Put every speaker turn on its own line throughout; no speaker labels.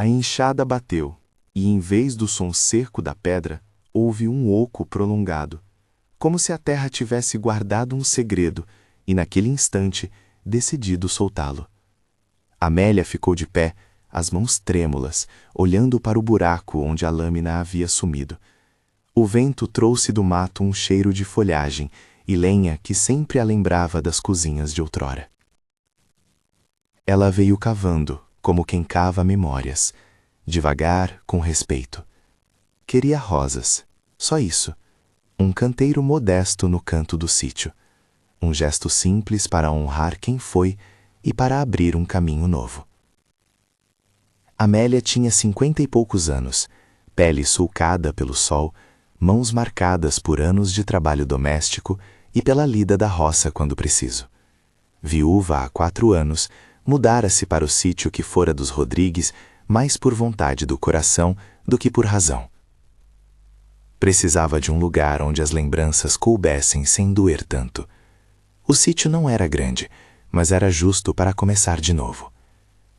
A enxada bateu, e em vez do som seco da pedra, houve um oco prolongado, como se a terra tivesse guardado um segredo e, naquele instante, decidido soltá-lo. Amélia ficou de pé, as mãos trêmulas, olhando para o buraco onde a lâmina havia sumido. O vento trouxe do mato um cheiro de folhagem e lenha que sempre a lembrava das cozinhas de outrora. Ela veio cavando, como quem cava memórias, devagar, com respeito. Queria rosas, só isso. Um canteiro modesto no canto do sítio. Um gesto simples para honrar quem foi e para abrir um caminho novo. Amélia tinha 50 e poucos anos, pele sulcada pelo sol, mãos marcadas por anos de trabalho doméstico e pela lida da roça quando preciso. Viúva há 4 anos, mudara-se para o sítio que fora dos Rodrigues mais por vontade do coração do que por razão. Precisava de um lugar onde as lembranças coubessem sem doer tanto. O sítio não era grande, mas era justo para começar de novo.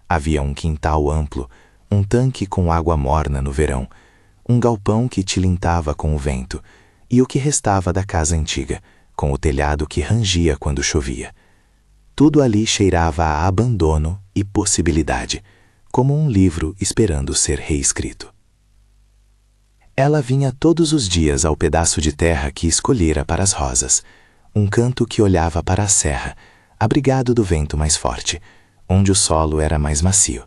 Havia um quintal amplo, um tanque com água morna no verão, um galpão que tilintava com o vento, e o que restava da casa antiga, com o telhado que rangia quando chovia. Tudo ali cheirava a abandono e possibilidade, como um livro esperando ser reescrito. Ela vinha todos os dias ao pedaço de terra que escolhera para as rosas, um canto que olhava para a serra, abrigado do vento mais forte, onde o solo era mais macio.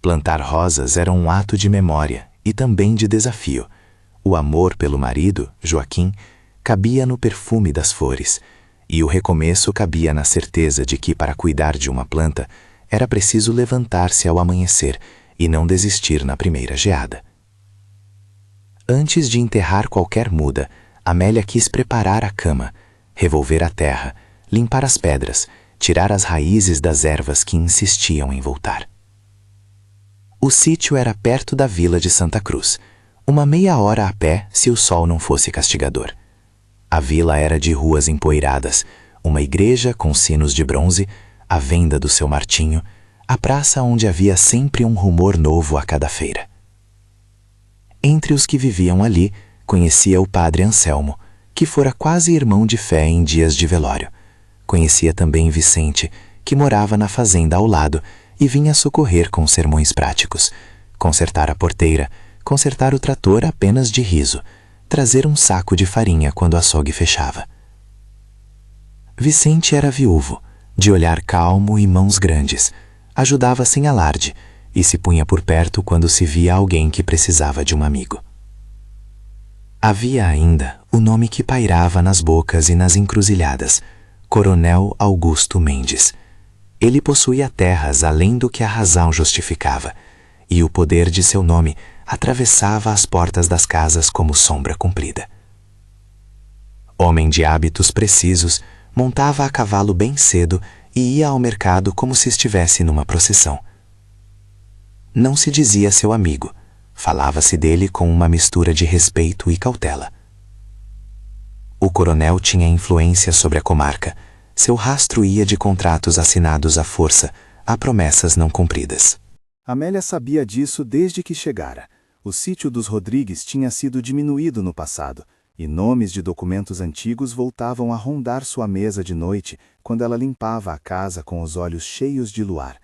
Plantar rosas era um ato de memória e também de desafio. O amor pelo marido, Joaquim, cabia no perfume das flores, e o recomeço cabia na certeza de que, para cuidar de uma planta, era preciso levantar-se ao amanhecer e não desistir na primeira geada. Antes de enterrar qualquer muda, Amélia quis preparar a cama, revolver a terra, limpar as pedras, tirar as raízes das ervas que insistiam em voltar. O sítio era perto da vila de Santa Cruz, uma meia hora a pé se o sol não fosse castigador. A vila era de ruas empoeiradas, uma igreja com sinos de bronze, a venda do seu Martinho, a praça onde havia sempre um rumor novo a cada feira. Entre os que viviam ali, conhecia o padre Anselmo, que fora quase irmão de fé em dias de velório. Conhecia também Vicente, que morava na fazenda ao lado e vinha socorrer com sermões práticos, consertar a porteira, consertar o trator apenas de riso, trazer um saco de farinha quando o açougue fechava. Vicente era viúvo, de olhar calmo e mãos grandes, ajudava sem alarde e se punha por perto quando se via alguém que precisava de um amigo. Havia ainda o nome que pairava nas bocas e nas encruzilhadas, Coronel Augusto Mendes. Ele possuía terras além do que a razão justificava, e o poder de seu nome atravessava as portas das casas como sombra comprida. Homem de hábitos precisos, montava a cavalo bem cedo e ia ao mercado como se estivesse numa procissão. Não se dizia seu amigo, falava-se dele com uma mistura de respeito e cautela. O coronel tinha influência sobre a comarca, seu rastro ia de contratos assinados à força a promessas não cumpridas.
Amélia sabia disso desde que chegara. O sítio dos Rodrigues tinha sido diminuído no passado, e nomes de documentos antigos voltavam a rondar sua mesa de noite quando ela limpava a casa com os olhos cheios de luar.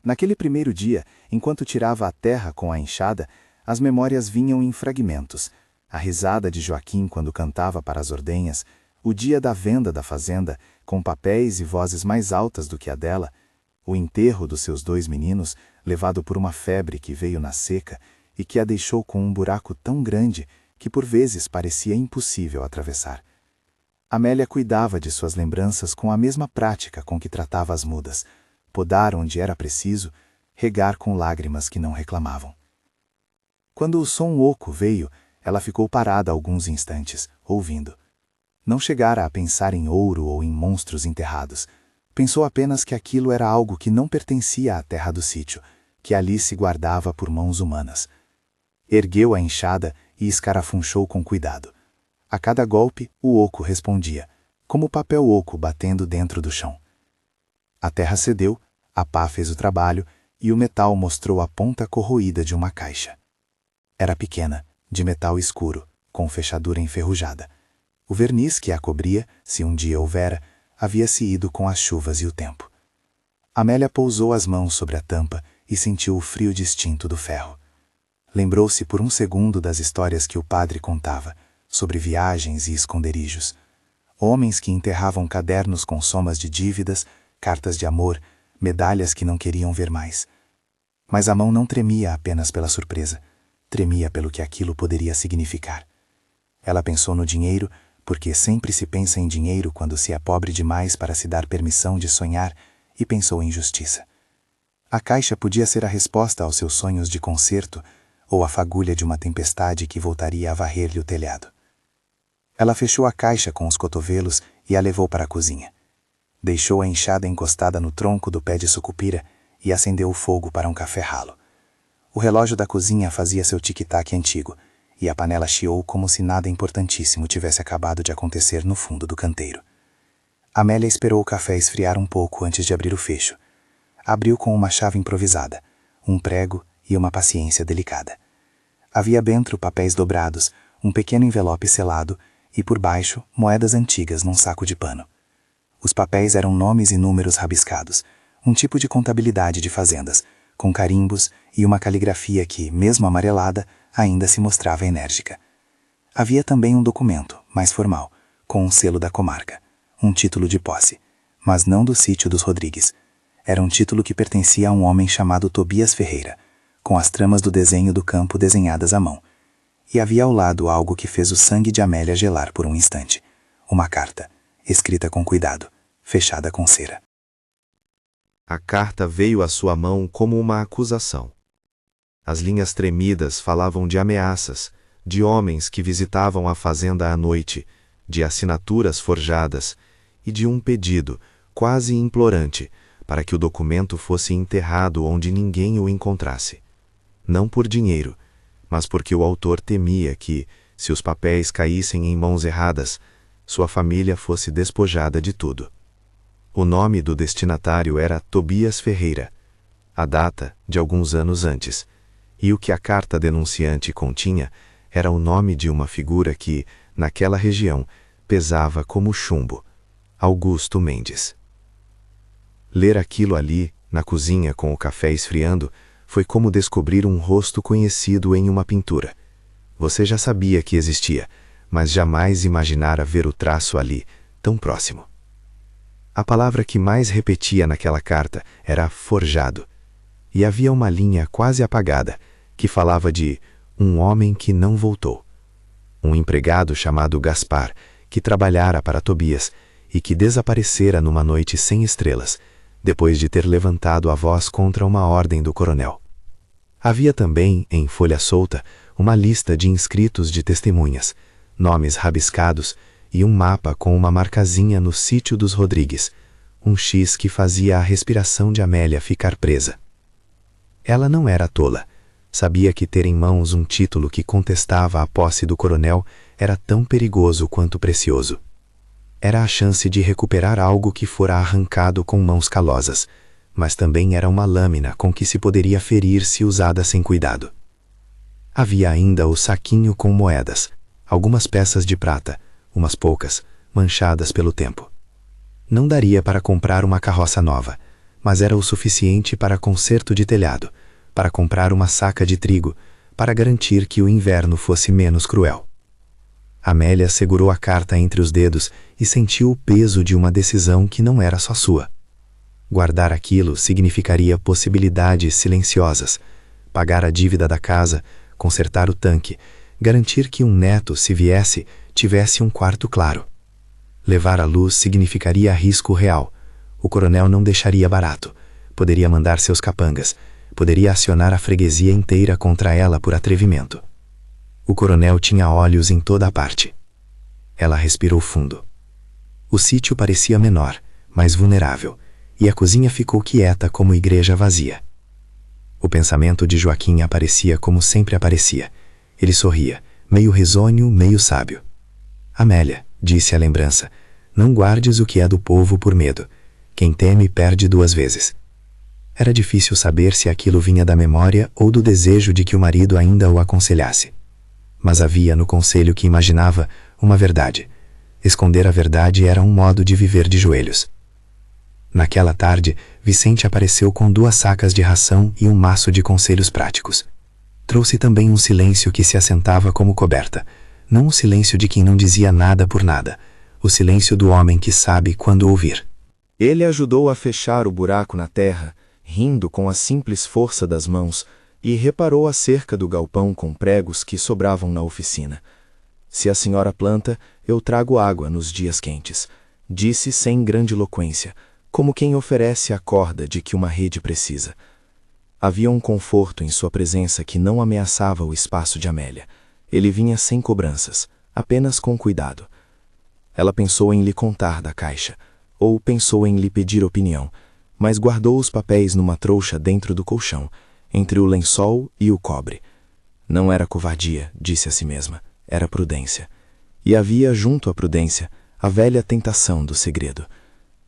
Naquele primeiro dia, enquanto tirava a terra com a enxada, as memórias vinham em fragmentos. A risada de Joaquim quando cantava para as ordenhas, o dia da venda da fazenda, com papéis e vozes mais altas do que a dela, o enterro dos seus 2 meninos, levado por uma febre que veio na seca e que a deixou com um buraco tão grande que por vezes parecia impossível atravessar. Amélia cuidava de suas lembranças com a mesma prática com que tratava as mudas, podar onde era preciso, regar com lágrimas que não reclamavam. Quando o som oco veio, ela ficou parada alguns instantes, ouvindo. Não chegara a pensar em ouro ou em monstros enterrados. Pensou apenas que aquilo era algo que não pertencia à terra do sítio, que ali se guardava por mãos humanas. Ergueu a enxada e escarafunchou com cuidado. A cada golpe, o oco respondia, como papel oco batendo dentro do chão. A terra cedeu, a pá fez o trabalho, e o metal mostrou a ponta corroída de uma caixa. Era pequena, de metal escuro, com fechadura enferrujada. O verniz que a cobria, se um dia houvera, havia-se ido com as chuvas e o tempo. Amélia pousou as mãos sobre a tampa e sentiu o frio distinto do ferro. Lembrou-se por um segundo das histórias que o padre contava, sobre viagens e esconderijos. Homens que enterravam cadernos com somas de dívidas, cartas de amor, medalhas que não queriam ver mais. Mas a mão não tremia apenas pela surpresa, tremia pelo que aquilo poderia significar. Ela pensou no dinheiro, porque sempre se pensa em dinheiro quando se é pobre demais para se dar permissão de sonhar, e pensou em justiça. A caixa podia ser a resposta aos seus sonhos de concerto, ou a fagulha de uma tempestade que voltaria a varrer-lhe o telhado. Ela fechou a caixa com os cotovelos e a levou para a cozinha. Deixou a enxada encostada no tronco do pé de sucupira e acendeu o fogo para um café ralo. O relógio da cozinha fazia seu tic-tac antigo, e a panela chiou como se nada importantíssimo tivesse acabado de acontecer no fundo do canteiro. Amélia esperou o café esfriar um pouco antes de abrir o fecho. Abriu com uma chave improvisada, um prego e uma paciência delicada. Havia dentro papéis dobrados, um pequeno envelope selado e, por baixo, moedas antigas num saco de pano. Os papéis eram nomes e números rabiscados, um tipo de contabilidade de fazendas, com carimbos e uma caligrafia que, mesmo amarelada, ainda se mostrava enérgica. Havia também um documento, mais formal, com um selo da comarca, um título de posse, mas não do sítio dos Rodrigues. Era um título que pertencia a um homem chamado Tobias Ferreira, com as tramas do desenho do campo desenhadas à mão. E havia ao lado algo que fez o sangue de Amélia gelar por um instante. Uma carta, escrita com cuidado, fechada com cera.
A carta veio à sua mão como uma acusação. As linhas tremidas falavam de ameaças, de homens que visitavam a fazenda à noite, de assinaturas forjadas e de um pedido, quase implorante, para que o documento fosse enterrado onde ninguém o encontrasse. Não por dinheiro, mas porque o autor temia que, se os papéis caíssem em mãos erradas, sua família fosse despojada de tudo. O nome do destinatário era Tobias Ferreira, a data de alguns anos antes, e o que a carta denunciante continha era o nome de uma figura que, naquela região, pesava como chumbo: Augusto Mendes. Ler aquilo ali, na cozinha com o café esfriando, foi como descobrir um rosto conhecido em uma pintura. Você já sabia que existia, mas jamais imaginara ver o traço ali, tão próximo. A palavra que mais repetia naquela carta era forjado, e havia uma linha quase apagada que falava de um homem que não voltou. Um empregado chamado Gaspar, que trabalhara para Tobias e que desaparecera numa noite sem estrelas, depois de ter levantado a voz contra uma ordem do coronel. Havia também, em folha solta, uma lista de inscritos de testemunhas, nomes rabiscados e um mapa com uma marcazinha no sítio dos Rodrigues, um X que fazia a respiração de Amélia ficar presa. Ela não era tola. Sabia que ter em mãos um título que contestava a posse do coronel era tão perigoso quanto precioso. Era a chance de recuperar algo que fora arrancado com mãos calosas, mas também era uma lâmina com que se poderia ferir se usada sem cuidado. Havia ainda o saquinho com moedas, algumas peças de prata, umas poucas, manchadas pelo tempo. Não daria para comprar uma carroça nova, mas era o suficiente para conserto de telhado, para comprar uma saca de trigo, para garantir que o inverno fosse menos cruel. Amélia segurou a carta entre os dedos e sentiu o peso de uma decisão que não era só sua. Guardar aquilo significaria possibilidades silenciosas, pagar a dívida da casa, consertar o tanque, garantir que um neto, se viesse, tivesse um quarto claro. Levar à luz significaria risco real. O coronel não deixaria barato. Poderia mandar seus capangas. Poderia acionar a freguesia inteira contra ela por atrevimento. O coronel tinha olhos em toda a parte. Ela respirou fundo. O sítio parecia menor, mais vulnerável, e a cozinha ficou quieta como igreja vazia. O pensamento de Joaquim aparecia como sempre aparecia. Ele sorria, meio risonho, meio sábio. Amélia, disse a lembrança, não guardes o que é do povo por medo. Quem teme perde duas vezes.
Era difícil saber se aquilo vinha da memória ou do desejo de que o marido ainda o aconselhasse. Mas havia no conselho que imaginava uma verdade. Esconder a verdade era um modo de viver de joelhos. Naquela tarde, Vicente apareceu com 2 sacas de ração e um maço de conselhos práticos. Trouxe também um silêncio que se assentava como coberta. Não o silêncio de quem não dizia nada por nada. O silêncio do homem que sabe quando ouvir.
Ele ajudou a fechar o buraco na terra, rindo com a simples força das mãos, e reparou a cerca do galpão com pregos que sobravam na oficina. Se a senhora planta, eu trago água nos dias quentes, disse sem grandiloquência, como quem oferece a corda de que uma rede precisa. Havia um conforto em sua presença que não ameaçava o espaço de Amélia. Ele vinha sem cobranças, apenas com cuidado. Ela pensou em lhe contar da caixa, ou pensou em lhe pedir opinião, mas guardou os papéis numa trouxa dentro do colchão, entre o lençol e o cobre. Não era covardia, disse a si mesma, era prudência. E havia, junto à prudência, a velha tentação do segredo.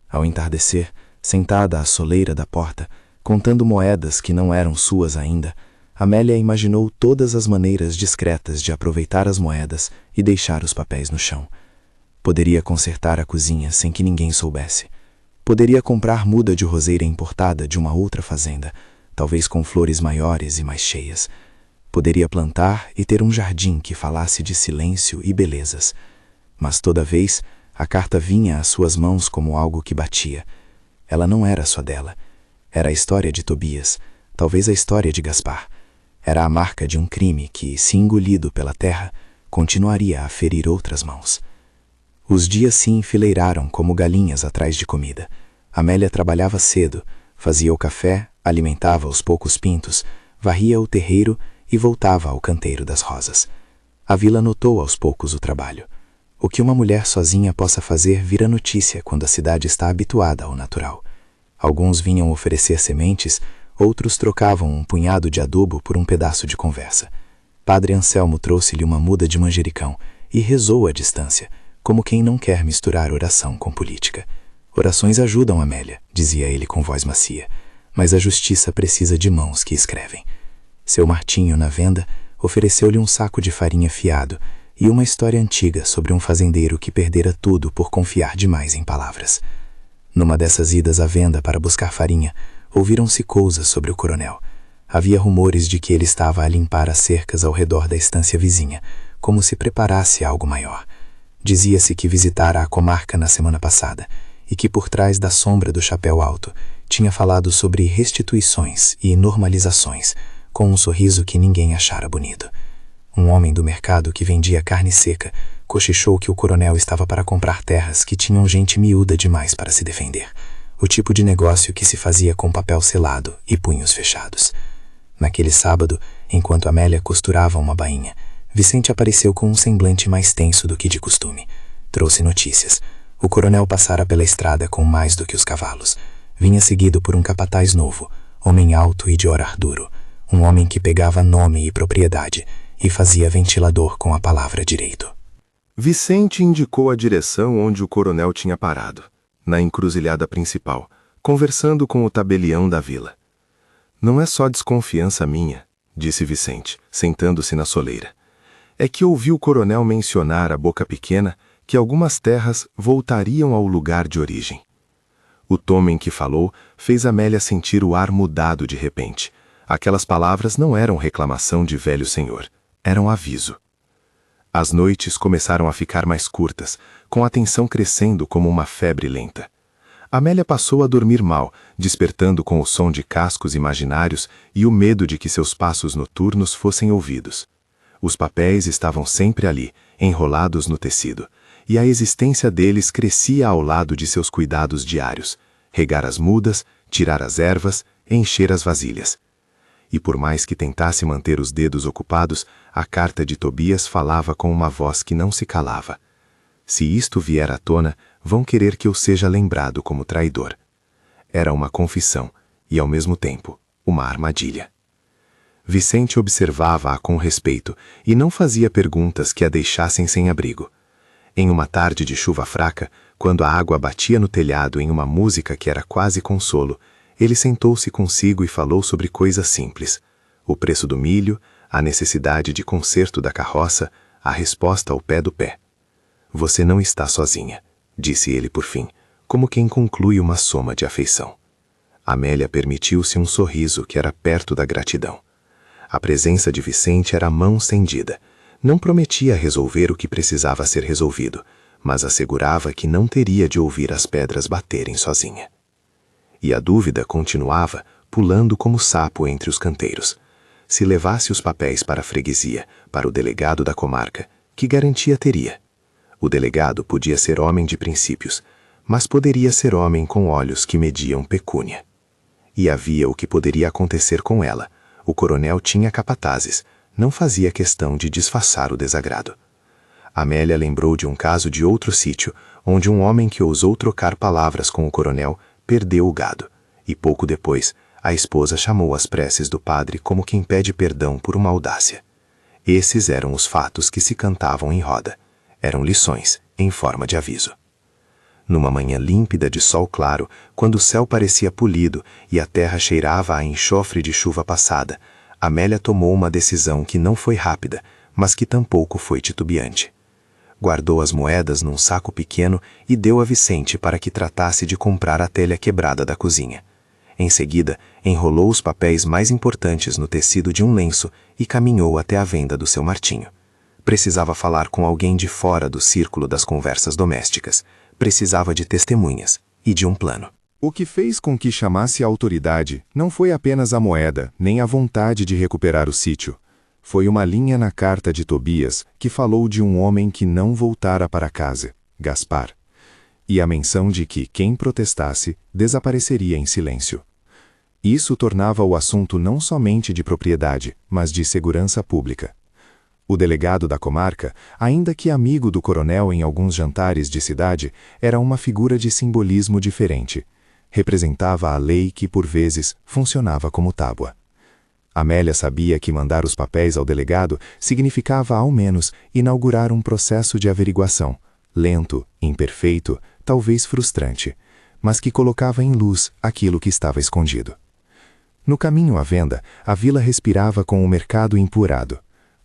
Ao entardecer, sentada à soleira da porta, contando moedas que não eram suas ainda, Amélia imaginou todas as maneiras discretas de aproveitar as moedas e deixar os papéis no chão. Poderia consertar a cozinha sem que ninguém soubesse. Poderia comprar muda de roseira importada de uma outra fazenda, talvez com flores maiores e mais cheias. Poderia plantar e ter um jardim que falasse de silêncio e belezas. Mas toda vez, a carta vinha às suas mãos como algo que batia. Ela não era só dela. Era a história de Tobias, talvez a história de Gaspar. Era a marca de um crime que, se engolido pela terra, continuaria a ferir outras mãos. Os dias se enfileiraram como galinhas atrás de comida. Amélia trabalhava cedo, fazia o café, alimentava os poucos pintos, varria o terreiro e voltava ao canteiro das rosas. A vila notou aos poucos o trabalho. O que uma mulher sozinha possa fazer vira notícia quando a cidade está habituada ao natural. Alguns vinham oferecer sementes, outros trocavam um punhado de adubo por um pedaço de conversa. Padre Anselmo trouxe-lhe uma muda de manjericão e rezou à distância, como quem não quer misturar oração com política. Orações ajudam Amélia, dizia ele com voz macia, mas a justiça precisa de mãos que escrevem. Seu Martinho, na venda, ofereceu-lhe um saco de farinha fiado e uma história antiga sobre um fazendeiro que perdera tudo por confiar demais em palavras. Numa dessas idas à venda para buscar farinha, ouviram-se coisas sobre o coronel. Havia rumores de que ele estava a limpar as cercas ao redor da estância vizinha, como se preparasse algo maior. Dizia-se que visitara a comarca na semana passada e que por trás da sombra do chapéu alto tinha falado sobre restituições e normalizações, com um sorriso que ninguém achara bonito. Um homem do mercado que vendia carne seca cochichou que o coronel estava para comprar terras que tinham gente miúda demais para se defender, o tipo de negócio que se fazia com papel selado e punhos fechados. Naquele sábado, enquanto Amélia costurava uma bainha, Vicente apareceu com um semblante mais tenso do que de costume. Trouxe notícias. O coronel passara pela estrada com mais do que os cavalos. Vinha seguido por um capataz novo, homem alto e de orar duro, um homem que pegava nome e propriedade e fazia ventilador com a palavra direito. Vicente indicou a direção onde o coronel tinha parado, na encruzilhada principal, conversando com o tabelião da vila. Não é só desconfiança minha, disse Vicente, sentando-se na soleira. É que ouvi o coronel mencionar à boca pequena que algumas terras voltariam ao lugar de origem. O tom em que falou fez Amélia sentir o ar mudado de repente. Aquelas palavras não eram reclamação de velho senhor, eram aviso. As noites começaram a ficar mais curtas, com a tensão crescendo como uma febre lenta. Amélia passou a dormir mal, despertando com o som de cascos imaginários e o medo de que seus passos noturnos fossem ouvidos. Os papéis estavam sempre ali, enrolados no tecido, e a existência deles crescia ao lado de seus cuidados diários: regar as mudas, tirar as ervas, encher as vasilhas. E por mais que tentasse manter os dedos ocupados, a carta de Tobias falava com uma voz que não se calava. Se isto vier à tona, vão querer que eu seja lembrado como traidor. Era uma confissão, e ao mesmo tempo, uma armadilha. Vicente observava-a com respeito e não fazia perguntas que a deixassem sem abrigo. Em uma tarde de chuva fraca, quando a água batia no telhado em uma música que era quase consolo,
Ele sentou-se consigo e falou sobre coisas simples: o preço do milho, a necessidade de conserto da carroça, a resposta ao pé do pé. Você não está sozinha, disse ele por fim, como quem conclui uma soma de afeição. Amélia permitiu-se um sorriso que era perto da gratidão. A presença de Vicente era mão estendida. Não prometia resolver o que precisava ser resolvido, mas assegurava que não teria de ouvir as pedras baterem sozinha. E a dúvida continuava, pulando como sapo entre os canteiros. Se levasse os papéis para a freguesia, para o delegado da comarca, que garantia teria? O delegado podia ser homem de princípios, mas poderia ser homem com olhos que mediam pecúnia. E havia o que poderia acontecer com ela. O coronel tinha capatazes, não fazia questão de disfarçar o desagrado. Amélia lembrou de um caso de outro sítio, onde um homem que ousou trocar palavras com o coronel perdeu o gado, e pouco depois a esposa chamou as preces do padre como quem pede perdão por uma audácia. Esses eram os fatos que se cantavam em roda. Eram lições, em forma de aviso. Numa manhã límpida de sol claro, quando o céu parecia polido e a terra cheirava a enxofre de chuva passada, Amélia tomou uma decisão que não foi rápida, mas que tampouco foi titubeante. Guardou as moedas num saco pequeno e deu a Vicente para que tratasse de comprar a telha quebrada da cozinha. Em seguida, enrolou os papéis mais importantes no tecido de um lenço e caminhou até a venda do seu Martinho. Precisava falar com alguém de fora do círculo das conversas domésticas. Precisava de testemunhas e de um plano.
O que fez com que chamasse a autoridade não foi apenas a moeda, nem a vontade de recuperar o sítio. Foi uma linha na carta de Tobias que falou de um homem que não voltara para casa, Gaspar, e a menção de que quem protestasse desapareceria em silêncio. Isso tornava o assunto não somente de propriedade, mas de segurança pública. O delegado da comarca, ainda que amigo do coronel em alguns jantares de cidade, era uma figura de simbolismo diferente. Representava a lei que, por vezes, funcionava como tábua. Amélia sabia que mandar os papéis ao delegado significava, ao menos, inaugurar um processo de averiguação, lento, imperfeito, talvez frustrante, mas que colocava em luz aquilo que estava escondido. No caminho à venda, a vila respirava com o mercado empoeirado.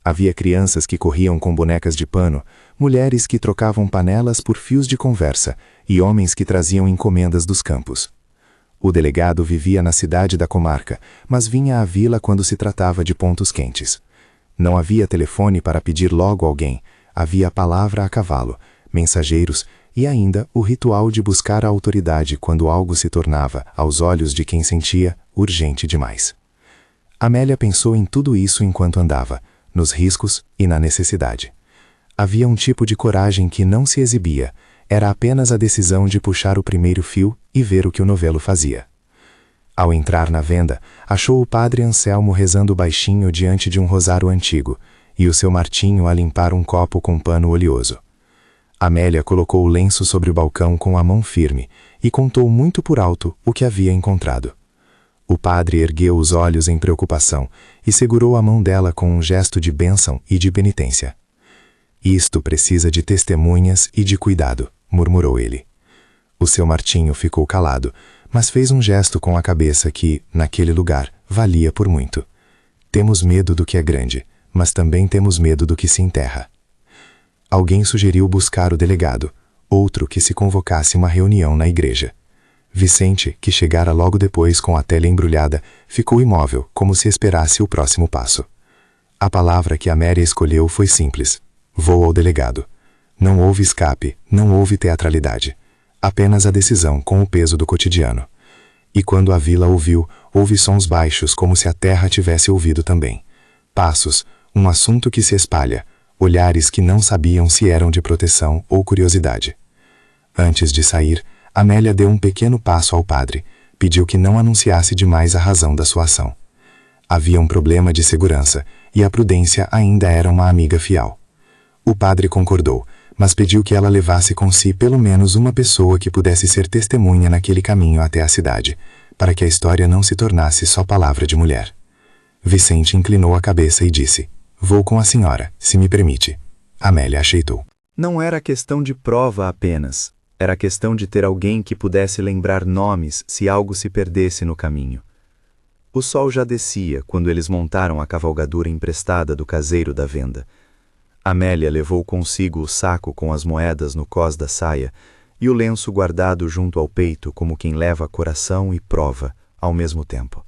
Havia crianças que corriam com bonecas de pano, mulheres que trocavam panelas por fios de conversa e homens que traziam encomendas dos campos. O delegado vivia na cidade da comarca, mas vinha à vila quando se tratava de pontos quentes. Não havia telefone para pedir logo alguém, havia a palavra a cavalo, mensageiros e ainda o ritual de buscar a autoridade quando algo se tornava, aos olhos de quem sentia, urgente demais. Amélia pensou em tudo isso enquanto andava, nos riscos e na necessidade. Havia um tipo de coragem que não se exibia, era apenas a decisão de puxar o primeiro fio e ver o que o novelo fazia. Ao entrar na venda, achou o padre Anselmo rezando baixinho diante de um rosário antigo, e o seu Martinho a limpar um copo com pano oleoso. Amélia colocou o lenço sobre o balcão com a mão firme e contou muito por alto o que havia encontrado. O padre ergueu os olhos em preocupação e segurou a mão dela com um gesto de bênção e de penitência. Isto precisa de testemunhas e de cuidado, murmurou ele. O seu Martinho ficou calado, mas fez um gesto com a cabeça que, naquele lugar, valia por muito. Temos medo do que é grande, mas também temos medo do que se enterra. Alguém sugeriu buscar o delegado, outro que se convocasse uma reunião na igreja. Vicente, que chegara logo depois com a telha embrulhada, ficou imóvel, como se esperasse o próximo passo. A palavra que Amélia escolheu foi simples: vou ao delegado. Não houve escape, não houve teatralidade. Apenas a decisão com o peso do cotidiano. E quando a vila ouviu, houve sons baixos como se a terra tivesse ouvido também. Passos, um assunto que se espalha, olhares que não sabiam se eram de proteção ou curiosidade. Antes de sair, Amélia deu um pequeno passo ao padre, pediu que não anunciasse demais a razão da sua ação. Havia um problema de segurança, e a prudência ainda era uma amiga fiel. O padre concordou, mas pediu que ela levasse com si pelo menos uma pessoa que pudesse ser testemunha naquele caminho até a cidade, para que a história não se tornasse só palavra de mulher. Vicente inclinou a cabeça e disse: vou com a senhora, se me permite. Amélia aceitou.
Não era questão de prova apenas. Era questão de ter alguém que pudesse lembrar nomes se algo se perdesse no caminho. O sol já descia quando eles montaram a cavalgadura emprestada do caseiro da venda. Amélia levou consigo o saco com as moedas no cós da saia e o lenço guardado junto ao peito como quem leva coração e prova, ao mesmo tempo.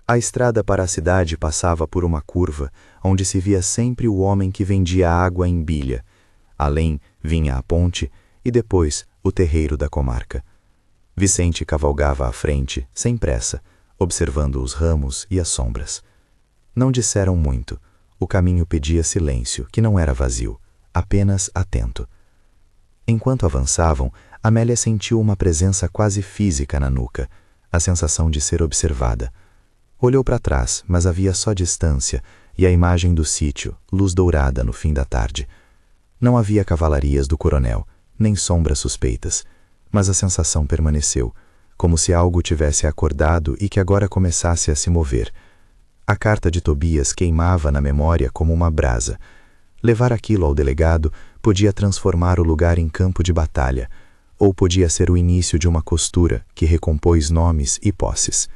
A estrada para a cidade passava por uma curva, onde se via sempre o homem que vendia água em bilha. Além vinha a ponte e depois o terreiro da comarca. Vicente cavalgava à frente, sem pressa, observando os ramos e as sombras. Não disseram muito. O caminho pedia silêncio, que não era vazio, apenas atento. Enquanto avançavam, Amélia sentiu uma presença quase física na nuca, a sensação de ser observada. Olhou para trás, mas havia só distância e a imagem do sítio, luz dourada no fim da tarde. Não havia cavalarias do coronel, nem sombras suspeitas, mas a sensação permaneceu, como se algo tivesse acordado e que agora começasse a se mover. A carta de Tobias queimava na memória como uma brasa. Levar aquilo ao delegado podia transformar o lugar em campo de batalha, ou podia ser o início de uma costura que recompôs nomes e posses.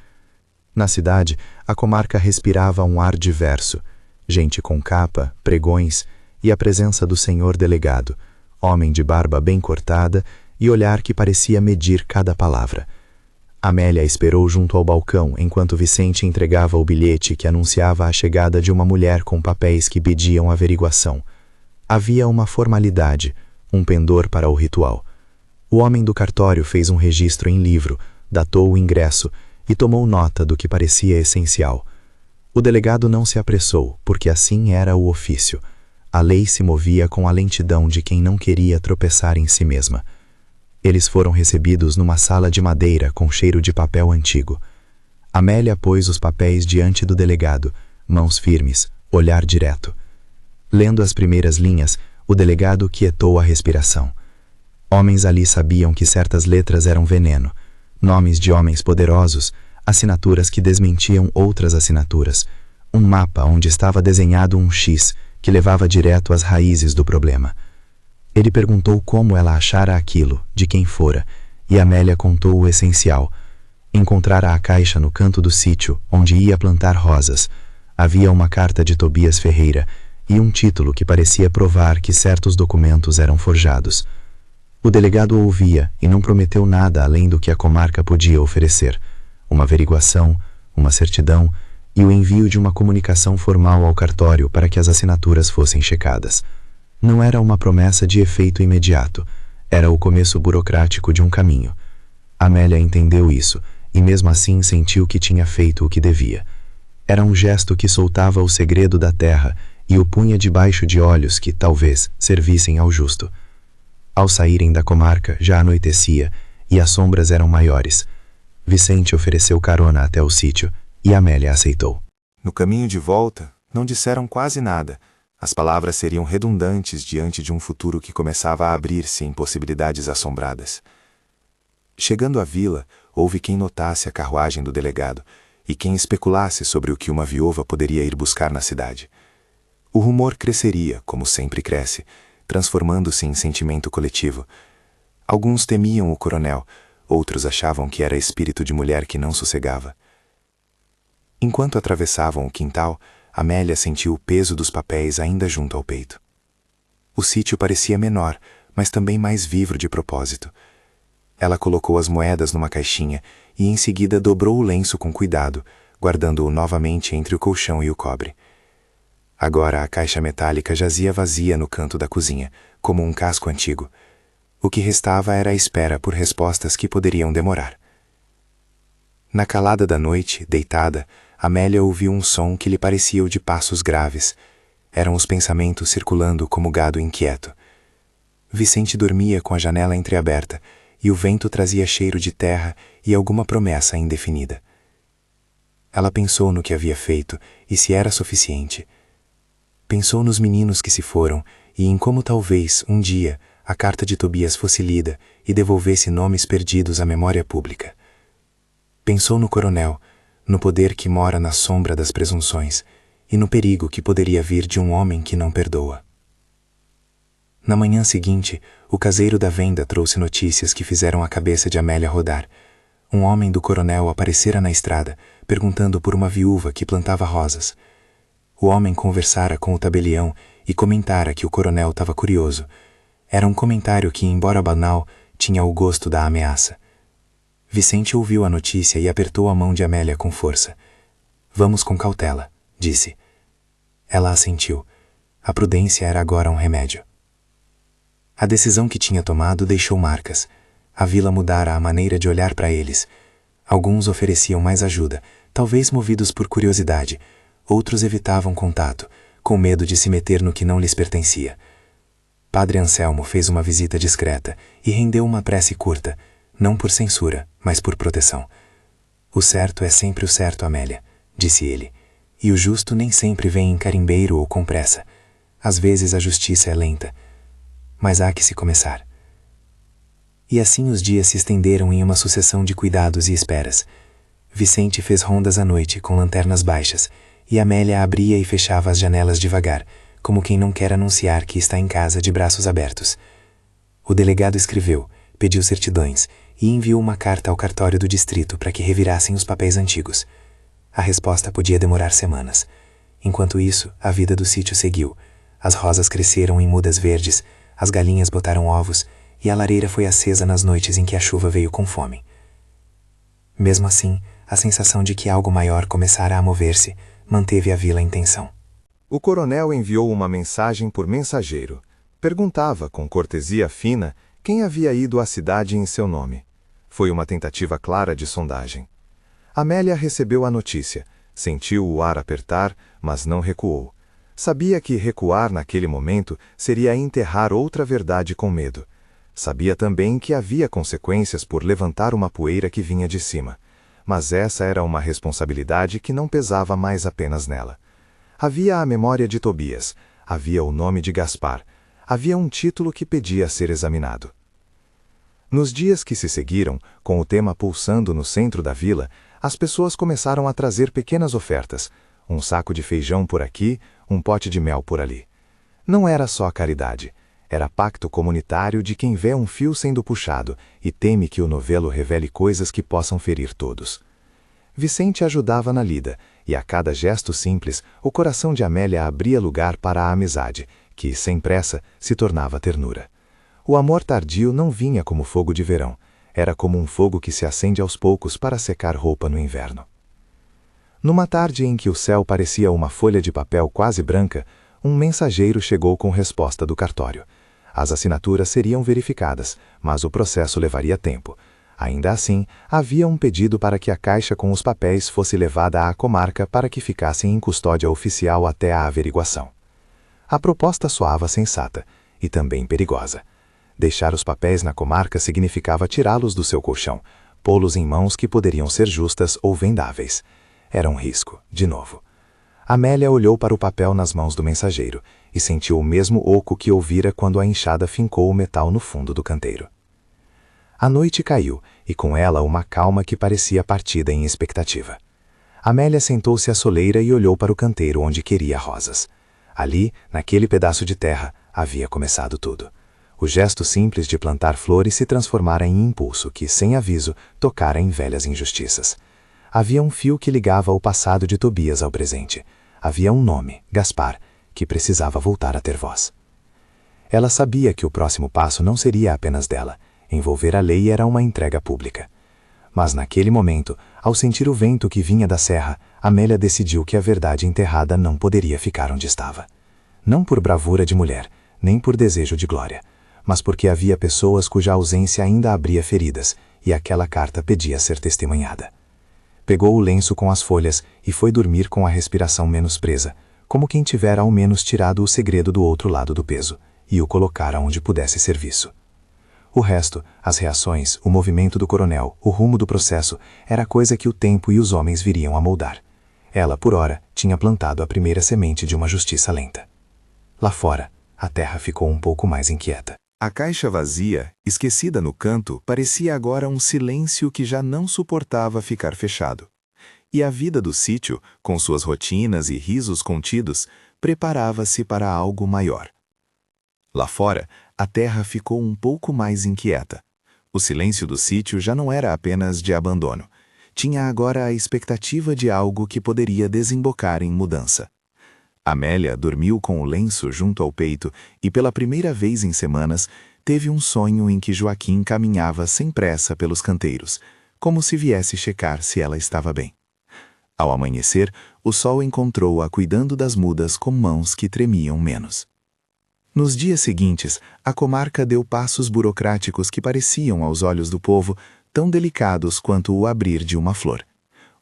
Na cidade, a comarca respirava um ar diverso, gente com capa, pregões e a presença do senhor delegado, homem de barba bem cortada e olhar que parecia medir cada palavra. Amélia esperou junto ao balcão enquanto Vicente entregava o bilhete que anunciava a chegada de uma mulher com papéis que pediam averiguação. Havia uma formalidade, um pendor para o ritual. O homem do cartório fez um registro em livro, datou o ingresso e tomou nota do que parecia essencial. O delegado não se apressou, porque assim era o ofício. A lei se movia com a lentidão de quem não queria tropeçar em si mesma. Eles foram recebidos numa sala de madeira com cheiro de papel antigo. Amélia pôs os papéis diante do delegado, mãos firmes, olhar direto. Lendo as primeiras linhas, o delegado quietou a respiração. Homens ali sabiam que certas letras eram veneno, nomes de homens poderosos, assinaturas que desmentiam outras assinaturas, um mapa onde estava desenhado um X que levava direto às raízes do problema. Ele perguntou como ela achara aquilo, de quem fora, e Amélia contou o essencial. Encontrara a caixa no canto do sítio, onde ia plantar rosas. Havia uma carta de Tobias Ferreira e um título que parecia provar que certos documentos eram forjados. O delegado ouvia e não prometeu nada além do que a comarca podia oferecer: uma averiguação, uma certidão e o envio de uma comunicação formal ao cartório para que as assinaturas fossem checadas. Não era uma promessa de efeito imediato, era o começo burocrático de um caminho. Amélia entendeu isso e mesmo assim sentiu que tinha feito o que devia. Era um gesto que soltava o segredo da terra e o punha debaixo de olhos que, talvez, servissem ao justo. Ao saírem da comarca, já anoitecia e as sombras eram maiores. Vicente ofereceu carona até o sítio e Amélia aceitou.
No caminho de volta, não disseram quase nada. As palavras seriam redundantes diante de um futuro que começava a abrir-se em possibilidades assombradas. Chegando à vila, houve quem notasse a carruagem do delegado e quem especulasse sobre o que uma viúva poderia ir buscar na cidade. O rumor cresceria, como sempre cresce, transformando-se em sentimento coletivo. Alguns temiam o coronel, outros achavam que era espírito de mulher que não sossegava. Enquanto atravessavam o quintal, Amélia sentiu o peso dos papéis ainda junto ao peito. O sítio parecia menor, mas também mais vivo de propósito. Ela colocou as moedas numa caixinha e em seguida dobrou o lenço com cuidado, guardando-o novamente entre o colchão e o cobre. Agora a caixa metálica jazia vazia no canto da cozinha, como um casco antigo. O que restava era a espera por respostas que poderiam demorar. Na calada da noite, deitada, Amélia ouviu um som que lhe parecia o de passos graves. Eram os pensamentos circulando como gado inquieto. Vicente dormia com a janela entreaberta e o vento trazia cheiro de terra e alguma promessa indefinida. Ela pensou no que havia feito e se era suficiente. Pensou nos meninos que se foram e em como talvez, um dia, a carta de Tobias fosse lida e devolvesse nomes perdidos à memória pública. Pensou no coronel, no poder que mora na sombra das presunções e no perigo que poderia vir de um homem que não perdoa.
Na manhã seguinte, o caseiro da venda trouxe notícias que fizeram a cabeça de Amélia rodar. Um homem do coronel aparecera na estrada, perguntando por uma viúva que plantava rosas. O homem conversara com o tabelião e comentara que o coronel estava curioso. Era um comentário que, embora banal, tinha o gosto da ameaça. Vicente ouviu a notícia e apertou a mão de Amélia com força. Vamos com cautela, disse. Ela assentiu. A prudência era agora um remédio. A decisão que tinha tomado deixou marcas. A vila mudara a maneira de olhar para eles. Alguns ofereciam mais ajuda, talvez movidos por curiosidade. Outros evitavam contato, com medo de se meter no que não lhes pertencia. Padre Anselmo fez uma visita discreta e rendeu uma prece curta, não por censura, mas por proteção. O certo é sempre o certo, Amélia, disse ele, e o justo nem sempre vem em carimbeiro ou com pressa. Às vezes a justiça é lenta, mas há que se começar. E assim os dias se estenderam em uma sucessão de cuidados e esperas. Vicente fez rondas à noite com lanternas baixas, e Amélia abria e fechava as janelas devagar, como quem não quer anunciar que está em casa de braços abertos. O delegado escreveu, pediu certidões e enviou uma carta ao cartório do distrito para que revirassem os papéis antigos. A resposta podia demorar semanas. Enquanto isso, a vida do sítio seguiu. As rosas cresceram em mudas verdes, as galinhas botaram ovos e a lareira foi acesa nas noites em que a chuva veio com fome. Mesmo assim, a sensação de que algo maior começara a mover-se manteve a vila em tensão.
O coronel enviou uma mensagem por mensageiro. Perguntava, com cortesia fina, quem havia ido à cidade em seu nome. Foi uma tentativa clara de sondagem. Amélia recebeu a notícia, sentiu o ar apertar, mas não recuou. Sabia que recuar naquele momento seria enterrar outra verdade com medo. Sabia também que havia consequências por levantar uma poeira que vinha de cima. Mas essa era uma responsabilidade que não pesava mais apenas nela. Havia a memória de Tobias, havia o nome de Gaspar, havia um título que pedia ser examinado. Nos dias que se seguiram, com o tema pulsando no centro da vila, as pessoas começaram a trazer pequenas ofertas, um saco de feijão por aqui, um pote de mel por ali. Não era só caridade, era pacto comunitário de quem vê um fio sendo puxado e teme que o novelo revele coisas que possam ferir todos. Vicente ajudava na lida, e a cada gesto simples, o coração de Amélia abria lugar para a amizade, que, sem pressa, se tornava ternura. O amor tardio não vinha como fogo de verão, era como um fogo que se acende aos poucos para secar roupa no inverno. Numa tarde em que o céu parecia uma folha de papel quase branca, um mensageiro chegou com resposta do cartório. As assinaturas seriam verificadas, mas o processo levaria tempo. Ainda assim, havia um pedido para que a caixa com os papéis fosse levada à comarca para que ficassem em custódia oficial até a averiguação. A proposta soava sensata, e também perigosa. Deixar os papéis na comarca significava tirá-los do seu colchão, pô-los em mãos que poderiam ser justas ou vendáveis. Era um risco, de novo. Amélia olhou para o papel nas mãos do mensageiro e sentiu o mesmo oco que ouvira quando a enxada fincou o metal no fundo do canteiro. A noite caiu, e com ela uma calma que parecia partida em expectativa. Amélia sentou-se à soleira e olhou para o canteiro onde queria rosas. Ali, naquele pedaço de terra, havia começado tudo. O gesto simples de plantar flores se transformara em impulso que, sem aviso, tocara em velhas injustiças. Havia um fio que ligava o passado de Tobias ao presente. Havia um nome, Gaspar, que precisava voltar a ter voz. Ela sabia que o próximo passo não seria apenas dela. Envolver a lei era uma entrega pública. Mas naquele momento, ao sentir o vento que vinha da serra, Amélia decidiu que a verdade enterrada não poderia ficar onde estava. Não por bravura de mulher, nem por desejo de glória, mas porque havia pessoas cuja ausência ainda abria feridas, e aquela carta pedia ser testemunhada. Pegou o lenço com as folhas e foi dormir com a respiração menos presa, como quem tivera ao menos tirado o segredo do outro lado do peso, e o colocara onde pudesse ser visto. O resto, as reações, o movimento do coronel, o rumo do processo, era coisa que o tempo e os homens viriam a moldar. Ela, por ora, tinha plantado a primeira semente de uma justiça lenta. Lá fora, a terra ficou um pouco mais inquieta.
A caixa vazia, esquecida no canto, parecia agora um silêncio que já não suportava ficar fechado. E a vida do sítio, com suas rotinas e risos contidos, preparava-se para algo maior.
Lá fora, a terra ficou um pouco mais inquieta. O silêncio do sítio já não era apenas de abandono. Tinha agora a expectativa de algo que poderia desembocar em mudança. Amélia dormiu com o lenço junto ao peito e, pela primeira vez em semanas, teve um sonho em que Joaquim caminhava sem pressa pelos canteiros, como se viesse checar se ela estava bem. Ao amanhecer, o sol encontrou-a cuidando das mudas com mãos que tremiam menos. Nos dias seguintes, a comarca deu passos burocráticos que pareciam, aos olhos do povo, tão delicados quanto o abrir de uma flor.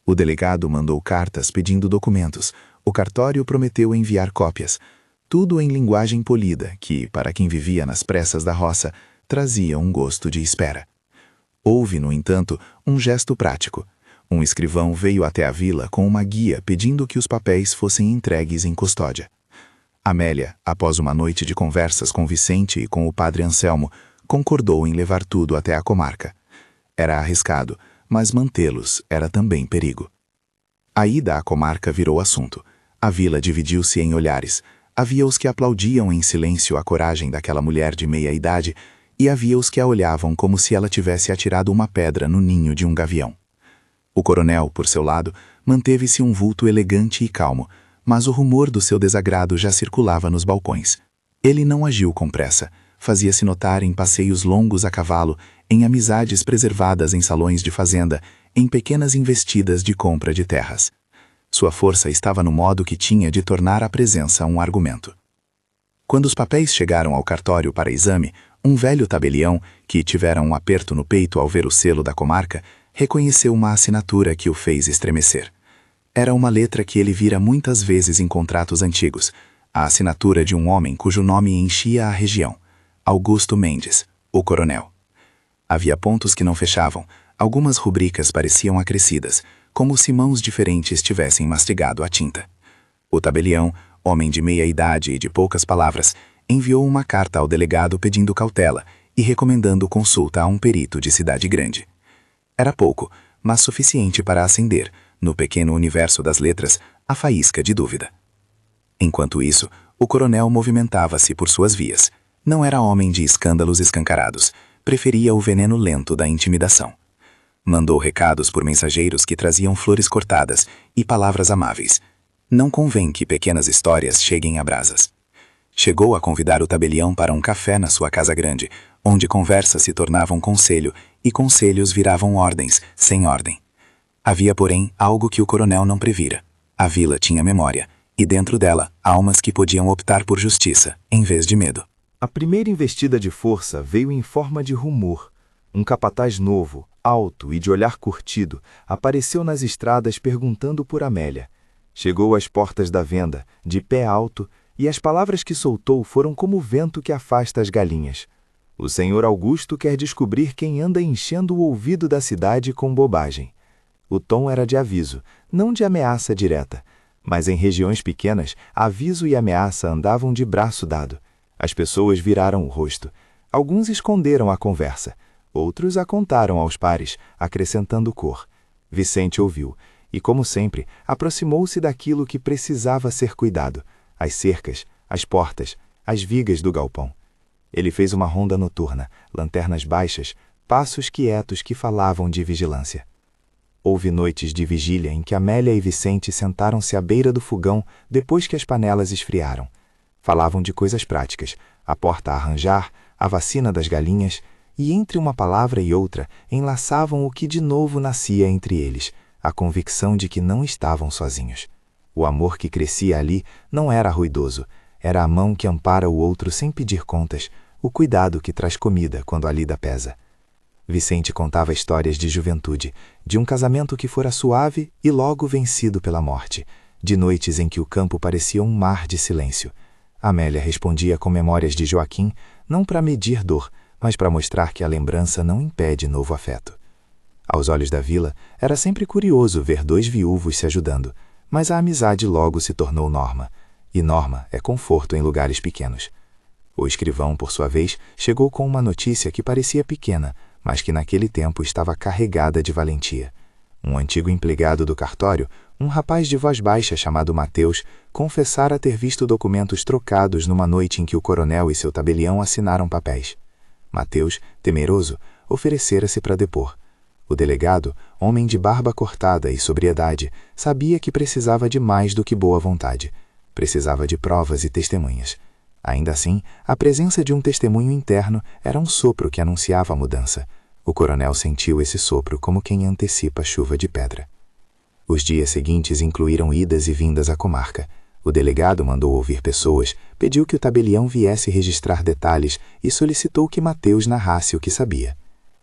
O delegado mandou cartas pedindo documentos, o cartório prometeu enviar cópias, tudo em linguagem polida que, para quem vivia nas pressas da roça, trazia um gosto de espera. Houve, no entanto, um gesto prático. Um escrivão veio até a vila com uma guia pedindo que os papéis fossem entregues em custódia. Amélia, após uma noite de conversas com Vicente e com o padre Anselmo, concordou em levar tudo até a comarca. Era arriscado, mas mantê-los era também perigo. A ida à comarca virou assunto. A vila dividiu-se em olhares. Havia os que aplaudiam em silêncio a coragem daquela mulher de meia-idade e havia os que a olhavam como se ela tivesse atirado uma pedra no ninho de um gavião. O coronel, por seu lado, manteve-se um vulto elegante e calmo, mas o rumor do seu desagrado já circulava nos balcões. Ele não agiu com pressa. Fazia-se notar em passeios longos a cavalo, em amizades preservadas em salões de fazenda, em pequenas investidas de compra de terras. Sua força estava no modo que tinha de tornar a presença um argumento. Quando os papéis chegaram ao cartório para exame, um velho tabelião, que tivera um aperto no peito ao ver o selo da comarca, reconheceu uma assinatura que o fez estremecer. Era uma letra que ele vira muitas vezes em contratos antigos, a assinatura de um homem cujo nome enchia a região, Augusto Mendes, o coronel. Havia pontos que não fechavam, algumas rubricas pareciam acrescidas, como se mãos diferentes tivessem mastigado a tinta. O tabelião, homem de meia-idade e de poucas palavras, enviou uma carta ao delegado pedindo cautela e recomendando consulta a um perito de cidade grande. Era pouco, mas suficiente para acender, no pequeno universo das letras, a faísca de dúvida. Enquanto isso, o coronel movimentava-se por suas vias. Não era homem de escândalos escancarados, preferia o veneno lento da intimidação. Mandou recados por mensageiros que traziam flores cortadas e palavras amáveis. Não convém que pequenas histórias cheguem a brasas. Chegou a convidar o tabelião para um café na sua casa grande, onde conversas se tornavam conselho e conselhos viravam ordens, sem ordem. Havia, porém, algo que o coronel não previra. A vila tinha memória, e dentro dela, almas que podiam optar por justiça, em vez de medo.
A primeira investida de força veio em forma de rumor. Um capataz novo, alto e de olhar curtido, apareceu nas estradas perguntando por Amélia. Chegou às portas da venda, de pé alto, e as palavras que soltou foram como o vento que afasta as galinhas. O senhor Augusto quer descobrir quem anda enchendo o ouvido da cidade com bobagem. O tom era de aviso, não de ameaça direta. Mas em regiões pequenas, aviso e ameaça andavam de braço dado. As pessoas viraram o rosto. Alguns esconderam a conversa. Outros a contaram aos pares, acrescentando cor. Vicente ouviu, e, como sempre, aproximou-se daquilo que precisava ser cuidado: as cercas, as portas, as vigas do galpão. Ele fez uma ronda noturna, lanternas baixas, passos quietos que falavam de vigilância. Houve noites de vigília em que Amélia e Vicente sentaram-se à beira do fogão depois que as panelas esfriaram. Falavam de coisas práticas, a porta a arranjar, a vacina das galinhas, e entre uma palavra e outra enlaçavam o que de novo nascia entre eles, a convicção de que não estavam sozinhos. O amor que crescia ali não era ruidoso, era a mão que ampara o outro sem pedir contas, o cuidado que traz comida quando a lida pesa. Vicente contava histórias de juventude, de um casamento que fora suave e logo vencido pela morte, de noites em que o campo parecia um mar de silêncio. Amélia respondia com memórias de Joaquim, não para medir dor, mas para mostrar que a lembrança não impede novo afeto. Aos olhos da vila, era sempre curioso ver dois viúvos se ajudando, mas a amizade logo se tornou norma, e norma é conforto em lugares pequenos. O escrivão, por sua vez, chegou com uma notícia que parecia pequena, mas que naquele tempo estava carregada de valentia.
Um antigo empregado do cartório, um rapaz de voz baixa chamado Mateus, confessara ter visto documentos trocados numa noite em que o coronel e seu tabelião assinaram papéis. Mateus, temeroso, oferecera-se para depor. O delegado, homem de barba cortada e sobriedade, sabia que precisava de mais do que boa vontade. Precisava de provas e testemunhas. Ainda assim, a presença de um testemunho interno era um sopro que anunciava a mudança. O coronel sentiu esse sopro como quem antecipa chuva de pedra. Os dias seguintes incluíram idas e vindas à comarca. O delegado mandou ouvir pessoas, pediu que o tabelião viesse registrar detalhes e solicitou que Mateus narrasse o que sabia.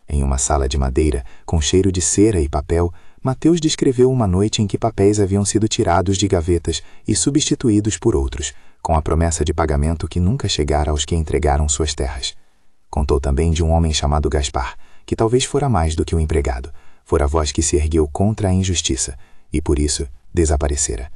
Em uma sala de madeira, com cheiro de cera e papel, Mateus descreveu uma noite em que papéis haviam sido tirados de gavetas e substituídos por outros, com a promessa de pagamento que nunca chegara aos que entregaram suas terras. Contou também de um homem chamado Gaspar, que talvez fora mais do que um empregado, fora a voz que se ergueu contra a injustiça, e por isso desaparecera.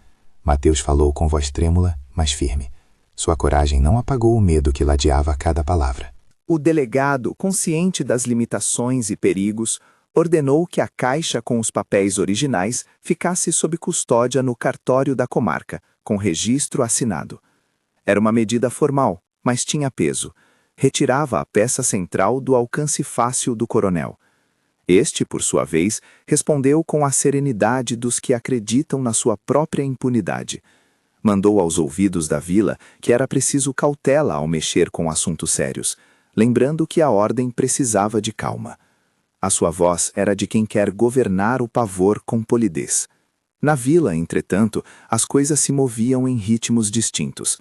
Mateus falou com voz trêmula, mas firme. Sua coragem não apagou o medo que ladeava a cada palavra.
O delegado, consciente das limitações e perigos, ordenou que a caixa com os papéis originais ficasse sob custódia no cartório da comarca, com registro assinado. Era uma medida formal, mas tinha peso. Retirava a peça central do alcance fácil do coronel. Este, por sua vez, respondeu com a serenidade dos que acreditam na sua própria impunidade. Mandou aos ouvidos da vila que era preciso cautela ao mexer com assuntos sérios, lembrando que a ordem precisava de calma. A sua voz era de quem quer governar o pavor com polidez. Na vila, entretanto, as coisas se moviam em ritmos distintos.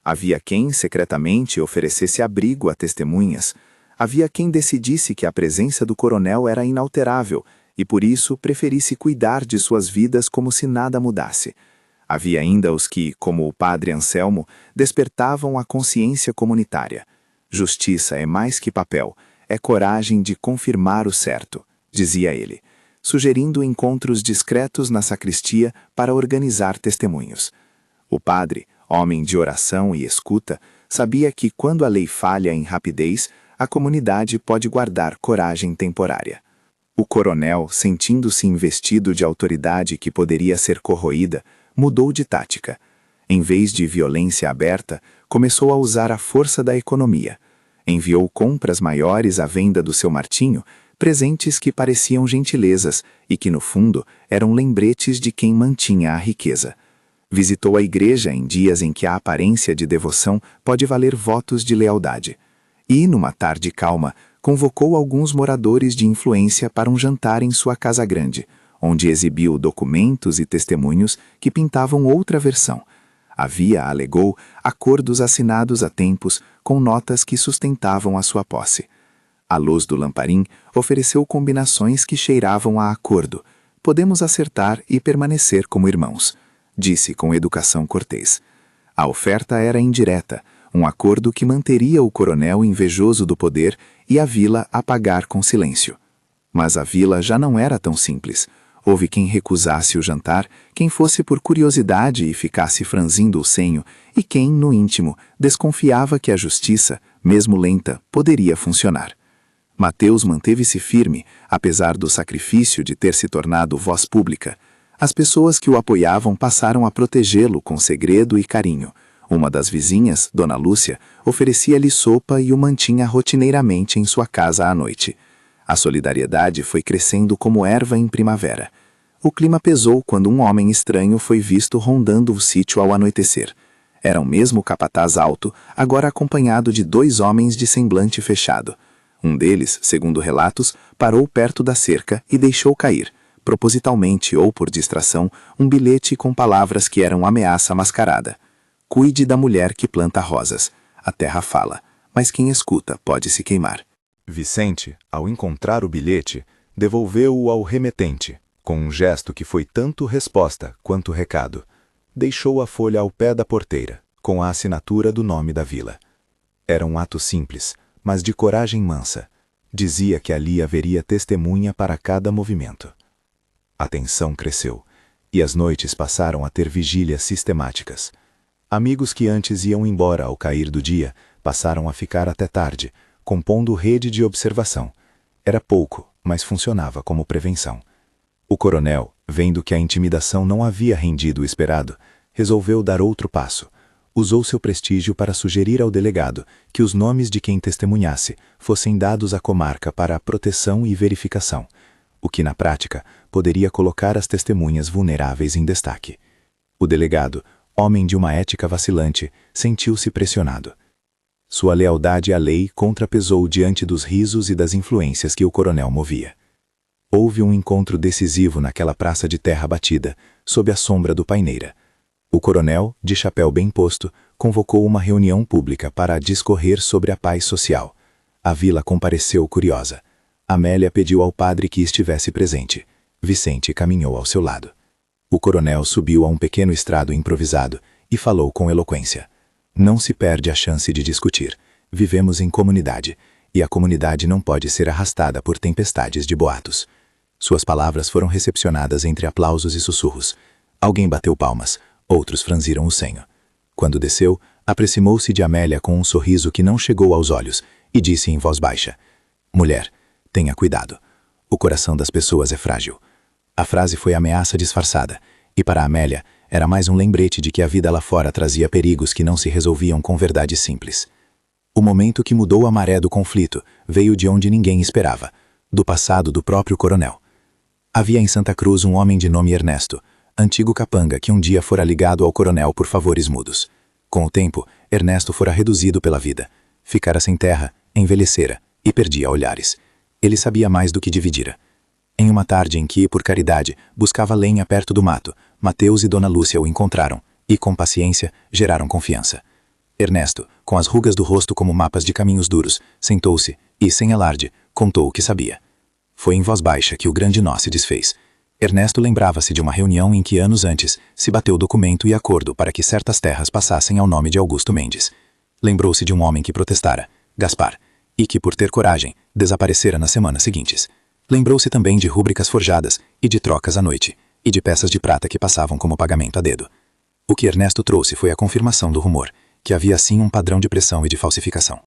Havia quem, secretamente, oferecesse abrigo a testemunhas. Havia quem decidisse que a presença do coronel era inalterável e, por isso, preferisse cuidar de suas vidas como se nada mudasse. Havia ainda os que, como o padre Anselmo, despertavam a consciência comunitária. Justiça é mais que papel, é coragem de confirmar o certo, dizia ele, sugerindo encontros discretos na sacristia para organizar testemunhos. O padre, homem de oração e escuta, sabia que quando a lei falha em rapidez, a comunidade pode guardar coragem temporária. O coronel, sentindo-se investido de autoridade que poderia ser corroída, mudou de tática. Em vez de violência aberta, começou a usar a força da economia. Enviou compras maiores à venda do seu Martinho, presentes que pareciam gentilezas e que, no fundo, eram lembretes de quem mantinha a riqueza. Visitou a igreja em dias em que a aparência de devoção pode valer votos de lealdade. E, numa tarde calma, convocou alguns moradores de influência para um jantar em sua casa grande, onde exibiu documentos e testemunhos que pintavam outra versão. Havia, alegou, acordos assinados há tempos com notas que sustentavam a sua posse. À luz do lamparim, ofereceu combinações que cheiravam a acordo. Podemos acertar e permanecer como irmãos, disse com educação cortês. A oferta era indireta, um acordo que manteria o coronel invejoso do poder e a vila a pagar com silêncio. Mas a vila já não era tão simples. Houve quem recusasse o jantar, quem fosse por curiosidade e ficasse franzindo o senho, e quem, no íntimo, desconfiava que a justiça, mesmo lenta, poderia funcionar. Mateus manteve-se firme, apesar do sacrifício de ter se tornado voz pública. As pessoas que o apoiavam passaram a protegê-lo com segredo e carinho. Uma das vizinhas, Dona Lúcia, oferecia-lhe sopa e o mantinha rotineiramente em sua casa à noite. A solidariedade foi crescendo como erva em primavera. O clima pesou quando um homem estranho foi visto rondando o sítio ao anoitecer. Era o mesmo capataz alto, agora acompanhado de 2 homens de semblante fechado. Um deles, segundo relatos, parou perto da cerca e deixou cair, propositalmente ou por distração, um bilhete com palavras que eram ameaça mascarada. Cuide da mulher que planta rosas. A terra fala, mas quem escuta pode se queimar.
Vicente, ao encontrar o bilhete, devolveu-o ao remetente, com um gesto que foi tanto resposta quanto recado. Deixou a folha ao pé da porteira, com a assinatura do nome da vila. Era um ato simples, mas de coragem mansa. Dizia que ali haveria testemunha para cada movimento. A tensão cresceu, e as noites passaram a ter vigílias sistemáticas. Amigos que antes iam embora ao cair do dia passaram a ficar até tarde, compondo rede de observação. Era pouco, mas funcionava como prevenção.
O coronel, vendo que a intimidação não havia rendido o esperado, resolveu dar outro passo. Usou seu prestígio para sugerir ao delegado que os nomes de quem testemunhasse fossem dados à comarca para proteção e verificação, o que, na prática, poderia colocar as testemunhas vulneráveis em destaque. O delegado, homem de uma ética vacilante, sentiu-se pressionado. Sua lealdade à lei contrapesou diante dos risos e das influências que o coronel movia. Houve um encontro decisivo naquela praça de terra batida, sob a sombra do paineira. O coronel, de chapéu bem posto, convocou uma reunião pública para discorrer sobre a paz social. A vila compareceu curiosa. Amélia pediu ao padre que estivesse presente. Vicente caminhou ao seu lado. O coronel subiu a um pequeno estrado improvisado e falou com eloquência. Não se perde a chance de discutir. Vivemos em comunidade, e a comunidade não pode ser arrastada por tempestades de boatos. Suas palavras foram recepcionadas entre aplausos e sussurros. Alguém bateu palmas, outros franziram o senho. Quando desceu, aproximou-se de Amélia com um sorriso que não chegou aos olhos e disse em voz baixa: Mulher, tenha cuidado. O coração das pessoas é frágil. A frase foi ameaça disfarçada, e para Amélia era mais um lembrete de que a vida lá fora trazia perigos que não se resolviam com verdades simples. O momento que mudou a maré do conflito veio de onde ninguém esperava, do passado do próprio coronel. Havia em Santa Cruz um homem de nome Ernesto, antigo capanga que um dia fora ligado ao coronel por favores mudos. Com o tempo, Ernesto fora reduzido pela vida. Ficara sem terra, envelhecera e perdia olhares. Ele sabia mais do que dividira. Em uma tarde em que, por caridade, buscava lenha perto do mato, Mateus e Dona Lúcia o encontraram e, com paciência, geraram confiança. Ernesto, com as rugas do rosto como mapas de caminhos duros, sentou-se e, sem alarde, contou o que sabia. Foi em voz baixa que o grande nó se desfez. Ernesto lembrava-se de uma reunião em que, anos antes, se bateu documento e acordo para que certas terras passassem ao nome de Augusto Mendes. Lembrou-se de um homem que protestara, Gaspar, e que, por ter coragem, desaparecera nas semanas seguintes. Lembrou-se também de rúbricas forjadas e de trocas à noite, e de peças de prata que passavam como pagamento a dedo. O que Ernesto trouxe foi a confirmação do rumor, que havia sim um padrão de pressão e de falsificação.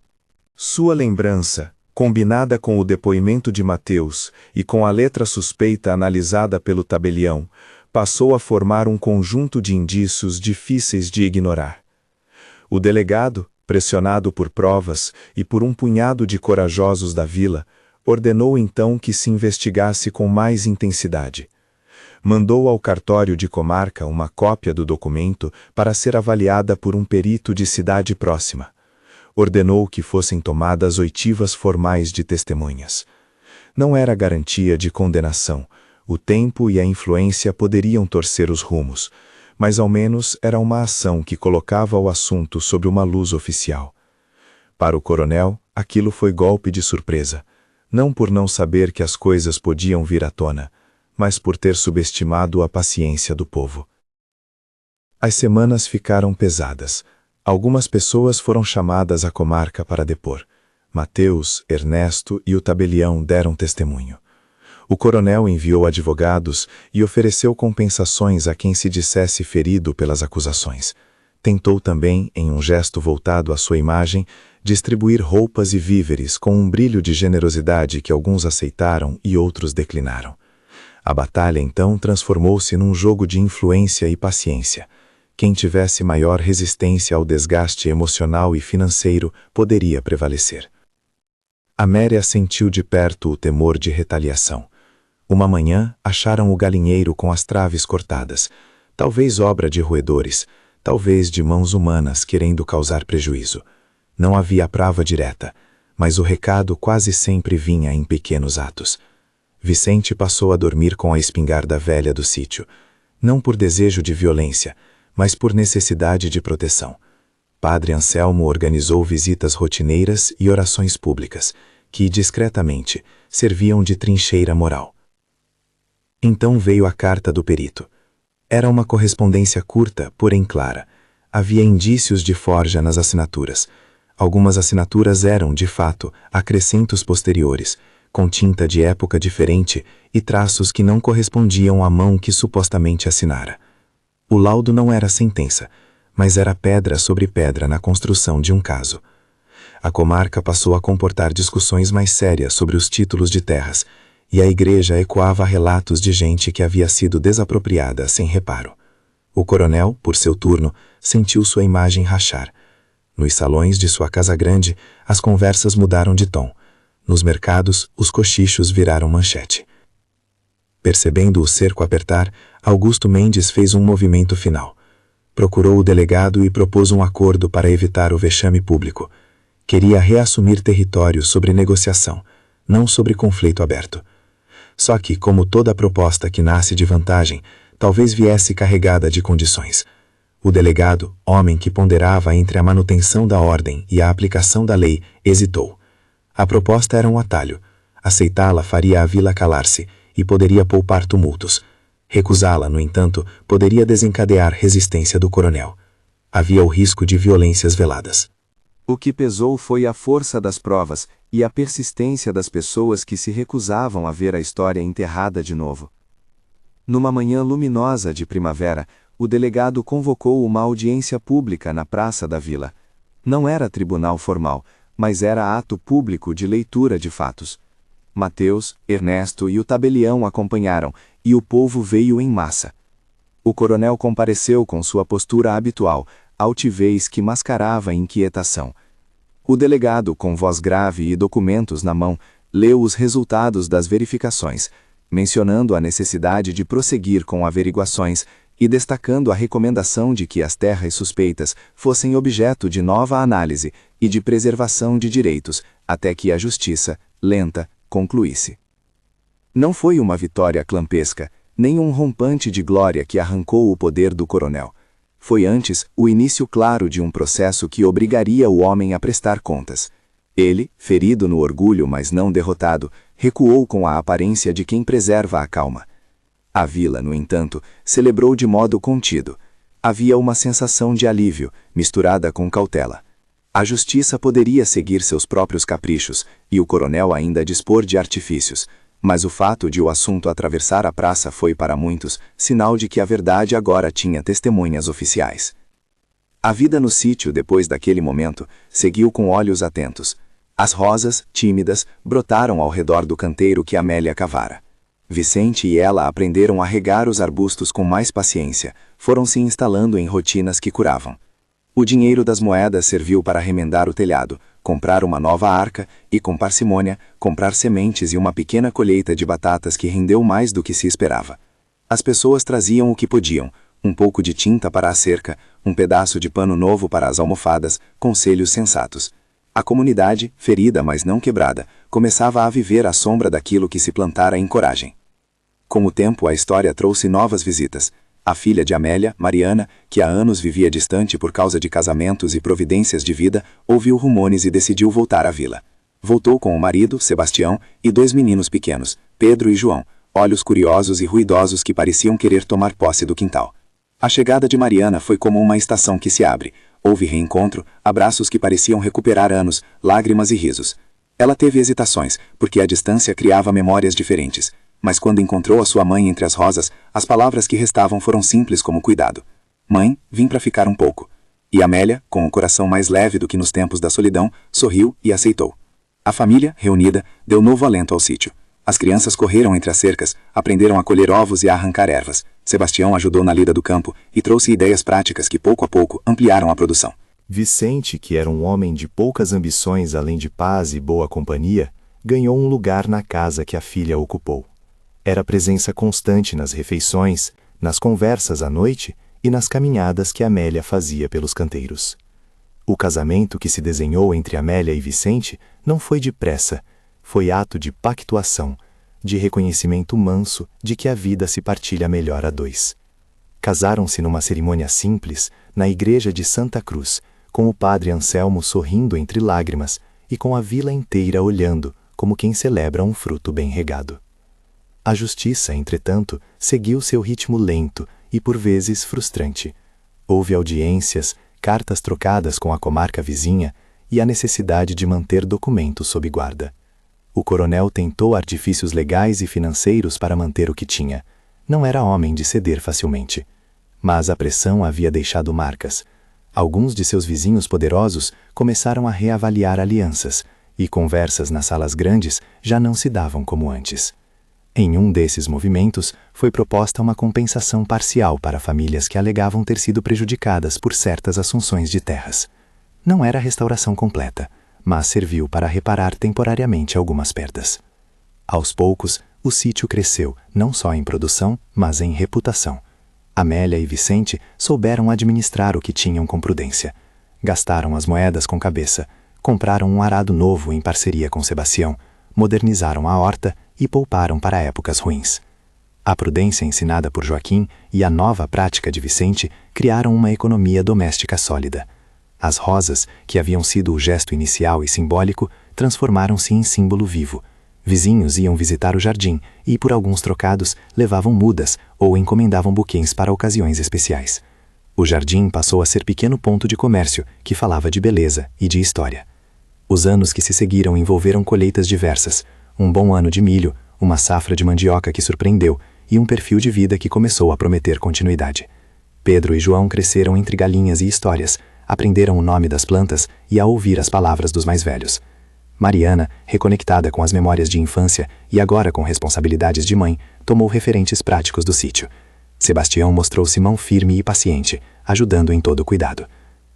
Sua lembrança, combinada com o depoimento de Mateus e com a letra suspeita analisada pelo tabelião, passou a formar um conjunto de indícios difíceis de ignorar. O delegado, pressionado por provas e por um punhado de corajosos da vila, ordenou então que se investigasse com mais intensidade. Mandou ao cartório de comarca uma cópia do documento para ser avaliada por um perito de cidade próxima. Ordenou que fossem tomadas oitivas formais de testemunhas. Não era garantia de condenação. O tempo e a influência poderiam torcer os rumos, mas ao menos era uma ação que colocava o assunto sob uma luz oficial. Para o coronel, aquilo foi golpe de surpresa, não por não saber que as coisas podiam vir à tona, mas por ter subestimado a paciência do povo. As semanas ficaram pesadas. Algumas pessoas foram chamadas à comarca para depor. Mateus, Ernesto e o tabelião deram testemunho. O coronel enviou advogados e ofereceu compensações a quem se dissesse ferido pelas acusações. Tentou também, em um gesto voltado à sua imagem, distribuir roupas e víveres com um brilho de generosidade que alguns aceitaram e outros declinaram. A batalha, então, transformou-se num jogo de influência e paciência. Quem tivesse maior resistência ao desgaste emocional e financeiro poderia prevalecer. Amélia sentiu de perto o temor de retaliação. Uma manhã, acharam o galinheiro com as traves cortadas, talvez obra de roedores, talvez de mãos humanas querendo causar prejuízo. Não havia prova direta, mas o recado quase sempre vinha em pequenos atos. Vicente passou a dormir com a espingarda velha do sítio, não por desejo de violência, mas por necessidade de proteção. Padre Anselmo organizou visitas rotineiras e orações públicas, que, discretamente, serviam de trincheira moral. Então veio a carta do perito. Era uma correspondência curta, porém clara. Havia indícios de forja nas assinaturas. Algumas assinaturas eram, de fato, acrescentos posteriores, com tinta de época diferente e traços que não correspondiam à mão que supostamente assinara. O laudo não era sentença, mas era pedra sobre pedra na construção de um caso. A comarca passou a comportar discussões mais sérias sobre os títulos de terras,
e a igreja ecoava relatos de gente que havia sido desapropriada sem reparo. O coronel, por seu turno, sentiu sua imagem rachar. Nos salões de sua casa grande, as conversas mudaram de tom. Nos mercados, os cochichos viraram manchete. Percebendo o cerco apertar, Augusto Mendes fez um movimento final. Procurou o delegado e propôs um acordo para evitar o vexame público. Queria reassumir território sobre negociação, não sobre conflito aberto. Só que, como toda proposta que nasce de vantagem, talvez viesse carregada de condições. O delegado, homem que ponderava entre a manutenção da ordem e a aplicação da lei, hesitou. A proposta era um atalho. Aceitá-la faria a vila calar-se e poderia poupar tumultos. Recusá-la, no entanto, poderia desencadear resistência do coronel. Havia o risco de violências veladas.
O que pesou foi a força das provas e a persistência das pessoas que se recusavam a ver a história enterrada de novo. Numa manhã luminosa de primavera, o delegado convocou uma audiência pública na praça da vila. Não era tribunal formal, mas era ato público de leitura de fatos. Mateus, Ernesto e o tabelião acompanharam, e o povo veio em massa. O coronel compareceu com sua postura habitual, altivez que mascarava inquietação. O delegado, com voz grave e documentos na mão, leu os resultados das verificações, mencionando a necessidade de prosseguir com averiguações e destacando a recomendação de que as terras suspeitas fossem objeto de nova análise e de preservação de direitos, até que a justiça, lenta, concluísse. Não foi uma vitória clampesca, nem um rompante de glória que arrancou o poder do coronel. Foi antes o início claro de um processo que obrigaria o homem a prestar contas. Ele, ferido no orgulho mas não derrotado, recuou com a aparência de quem preserva a calma. A vila, no entanto, celebrou de modo contido. Havia uma sensação de alívio, misturada com cautela. A justiça poderia seguir seus próprios caprichos, e o coronel ainda dispor de artifícios, mas o fato de o assunto atravessar a praça foi para muitos sinal de que a verdade agora tinha testemunhas oficiais. A vida no sítio, depois daquele momento, seguiu com olhos atentos. As rosas, tímidas, brotaram ao redor do canteiro que Amélia cavara. Vicente e ela aprenderam a regar os arbustos com mais paciência, foram se instalando em rotinas que curavam. O dinheiro das moedas serviu para remendar o telhado, comprar uma nova arca e, com parcimônia, comprar sementes e uma pequena colheita de batatas que rendeu mais do que se esperava. As pessoas traziam o que podiam, um pouco de tinta para a cerca, um pedaço de pano novo para as almofadas, conselhos sensatos. A comunidade, ferida mas não quebrada, começava a viver à sombra daquilo que se plantara em coragem. Com o tempo a história trouxe novas visitas. A filha de Amélia, Mariana, que há anos vivia distante por causa de casamentos e providências de vida, ouviu rumores e decidiu voltar à vila. Voltou com o marido, Sebastião, e 2 meninos pequenos, Pedro e João, olhos curiosos e ruidosos que pareciam querer tomar posse do quintal. A chegada de Mariana foi como uma estação que se abre. Houve reencontro, abraços que pareciam recuperar anos, lágrimas e risos. Ela teve hesitações, porque a distância criava memórias diferentes. Mas quando encontrou a sua mãe entre as rosas, as palavras que restavam foram simples como cuidado. Mãe, vim para ficar um pouco. E Amélia, com o coração mais leve do que nos tempos da solidão, sorriu e aceitou. A família, reunida, deu novo alento ao sítio. As crianças correram entre as cercas, aprenderam a colher ovos e a arrancar ervas. Sebastião ajudou na lida do campo e trouxe ideias práticas que pouco a pouco ampliaram a produção.
Vicente, que era um homem de poucas ambições além de paz e boa companhia, ganhou um lugar na casa que a filha ocupou. Era presença constante nas refeições, nas conversas à noite e nas caminhadas que Amélia fazia pelos canteiros. O casamento que se desenhou entre Amélia e Vicente não foi de pressa, foi ato de pactuação, de reconhecimento manso de que a vida se partilha melhor a 2. Casaram-se numa cerimônia simples, na igreja de Santa Cruz, com o padre Anselmo sorrindo entre lágrimas e com a vila inteira olhando, como quem celebra um fruto bem regado. A justiça, entretanto, seguiu seu ritmo lento e por vezes frustrante. Houve audiências, cartas trocadas com a comarca vizinha e a necessidade de manter documentos sob guarda. O coronel tentou artifícios legais e financeiros para manter o que tinha. Não era homem de ceder facilmente. Mas a pressão havia deixado marcas. Alguns de seus vizinhos poderosos começaram a reavaliar alianças, e conversas nas salas grandes já não se davam como antes. Em um desses movimentos, foi proposta uma compensação parcial para famílias que alegavam ter sido prejudicadas por certas assunções de terras. Não era restauração completa, mas serviu para reparar temporariamente algumas perdas. Aos poucos, o sítio cresceu, não só em produção, mas em reputação. Amélia e Vicente souberam administrar o que tinham com prudência. Gastaram as moedas com cabeça, compraram um arado novo em parceria com Sebastião, modernizaram a horta e pouparam para épocas ruins. A prudência ensinada por Joaquim e a nova prática de Vicente criaram uma economia doméstica sólida. As rosas, que haviam sido o gesto inicial e simbólico, transformaram-se em símbolo vivo. Vizinhos iam visitar o jardim e, por alguns trocados, levavam mudas ou encomendavam buquês para ocasiões especiais. O jardim passou a ser pequeno ponto de comércio que falava de beleza e de história. Os anos que se seguiram envolveram colheitas diversas, um bom ano de milho, uma safra de mandioca que surpreendeu e um perfil de vida que começou a prometer continuidade. Pedro e João cresceram entre galinhas e histórias, aprenderam o nome das plantas e a ouvir as palavras dos mais velhos. Mariana, reconectada com as memórias de infância e agora com responsabilidades de mãe, tomou referentes práticos do sítio. Sebastião mostrou-se mão firme e paciente, ajudando em todo cuidado.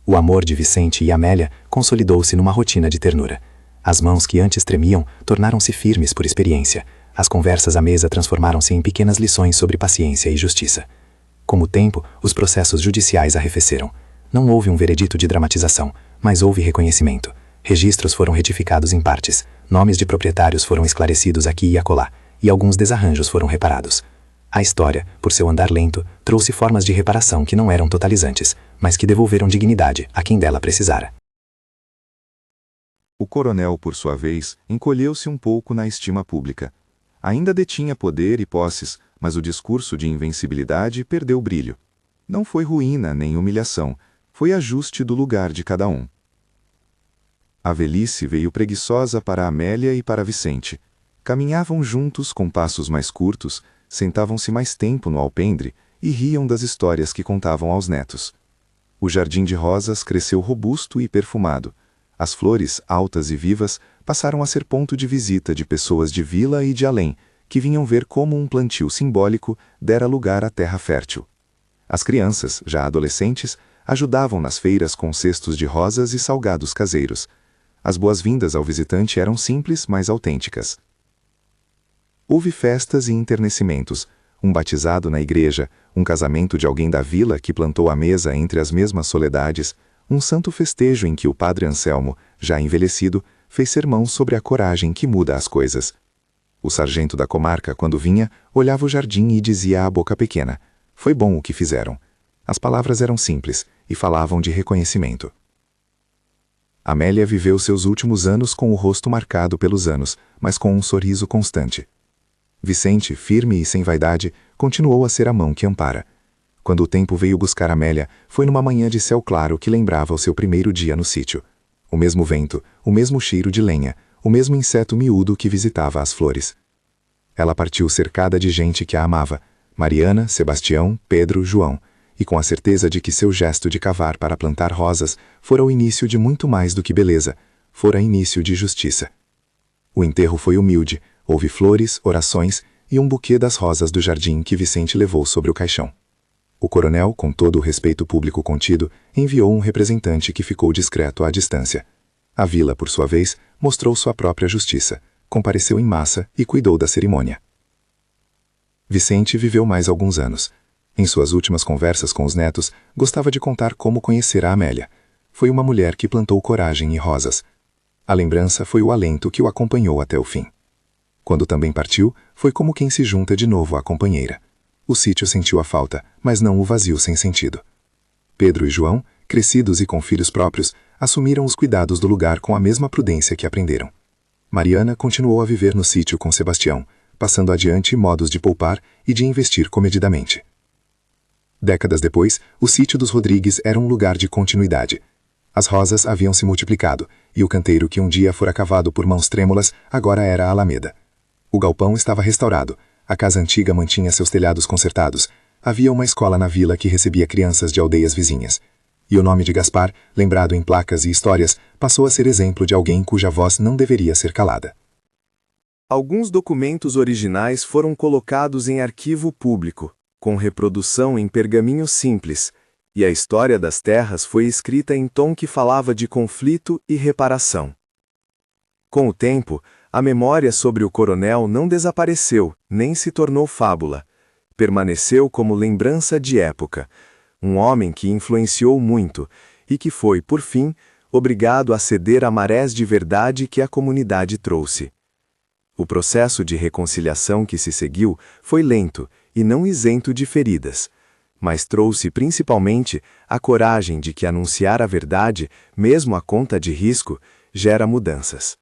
O amor de Vicente e Amélia consolidou-se numa rotina de ternura. As mãos que antes tremiam tornaram-se firmes por experiência. As conversas à mesa transformaram-se em pequenas lições sobre paciência e justiça. Com o tempo, os processos judiciais arrefeceram. Não houve um veredito de dramatização, mas houve reconhecimento. Registros foram retificados em partes, nomes de proprietários foram esclarecidos aqui e acolá, e alguns desarranjos foram reparados. A história, por seu andar lento, trouxe formas de reparação que não eram totalizantes, mas que devolveram dignidade a quem dela precisara.
O coronel, por sua vez, encolheu-se um pouco na estima pública. Ainda detinha poder e posses, mas o discurso de invencibilidade perdeu o brilho. Não foi ruína nem humilhação, foi ajuste do lugar de cada um. A velhice veio preguiçosa para Amélia e para Vicente. Caminhavam juntos com passos mais curtos, sentavam-se mais tempo no alpendre e riam das histórias que contavam aos netos. O jardim de rosas cresceu robusto e perfumado. As flores, altas e vivas, passaram a ser ponto de visita de pessoas de vila e de além, que vinham ver como um plantio simbólico dera lugar à terra fértil. As crianças, já adolescentes, ajudavam nas feiras com cestos de rosas e salgados caseiros. As boas-vindas ao visitante eram simples, mas autênticas. Houve festas e enternecimentos, um batizado na igreja, um casamento de alguém da vila que plantou a mesa entre as mesmas soledades, um santo festejo em que o padre Anselmo, já envelhecido, fez sermão sobre a coragem que muda as coisas. O sargento da comarca, quando vinha, olhava o jardim e dizia à boca pequena: "Foi bom o que fizeram." As palavras eram simples e falavam de reconhecimento. Amélia viveu seus últimos anos com o rosto marcado pelos anos, mas com um sorriso constante. Vicente, firme e sem vaidade, continuou a ser a mão que ampara. Quando o tempo veio buscar Amélia, foi numa manhã de céu claro que lembrava o seu primeiro dia no sítio. O mesmo vento, o mesmo cheiro de lenha, o mesmo inseto miúdo que visitava as flores. Ela partiu cercada de gente que a amava: Mariana, Sebastião, Pedro, João, e com a certeza de que seu gesto de cavar para plantar rosas fora o início de muito mais do que beleza, fora início de justiça. O enterro foi humilde, houve flores, orações e um buquê das rosas do jardim que Vicente levou sobre o caixão. O coronel, com todo o respeito público contido, enviou um representante que ficou discreto à distância. A vila, por sua vez, mostrou sua própria justiça, compareceu em massa e cuidou da cerimônia. Vicente viveu mais alguns anos. Em suas últimas conversas com os netos, gostava de contar como conhecera a Amélia. Foi uma mulher que plantou coragem e rosas. A lembrança foi o alento que o acompanhou até o fim. Quando também partiu, foi como quem se junta de novo à companheira. O sítio sentiu a falta, mas não o vazio sem sentido. Pedro e João, crescidos e com filhos próprios, assumiram os cuidados do lugar com a mesma prudência que aprenderam. Mariana continuou a viver no sítio com Sebastião, passando adiante modos de poupar e de investir comedidamente. Décadas depois, o sítio dos Rodrigues era um lugar de continuidade. As rosas haviam se multiplicado, e o canteiro que um dia fora cavado por mãos trêmulas agora era a alameda. O galpão estava restaurado, a casa antiga mantinha seus telhados consertados, havia uma escola na vila que recebia crianças de aldeias vizinhas. E o nome de Gaspar, lembrado em placas e histórias, passou a ser exemplo de alguém cuja voz não deveria ser calada. Alguns documentos originais foram colocados em arquivo público, com reprodução em pergaminho simples, e a história das terras foi escrita em tom que falava de conflito e reparação. Com o tempo, a memória sobre o coronel não desapareceu, nem se tornou fábula. Permaneceu como lembrança de época, um homem que influenciou muito e que foi, por fim, obrigado a ceder a marés de verdade que a comunidade trouxe. O processo de reconciliação que se seguiu foi lento e não isento de feridas, mas trouxe principalmente a coragem de que anunciar a verdade, mesmo à conta de risco, gera mudanças.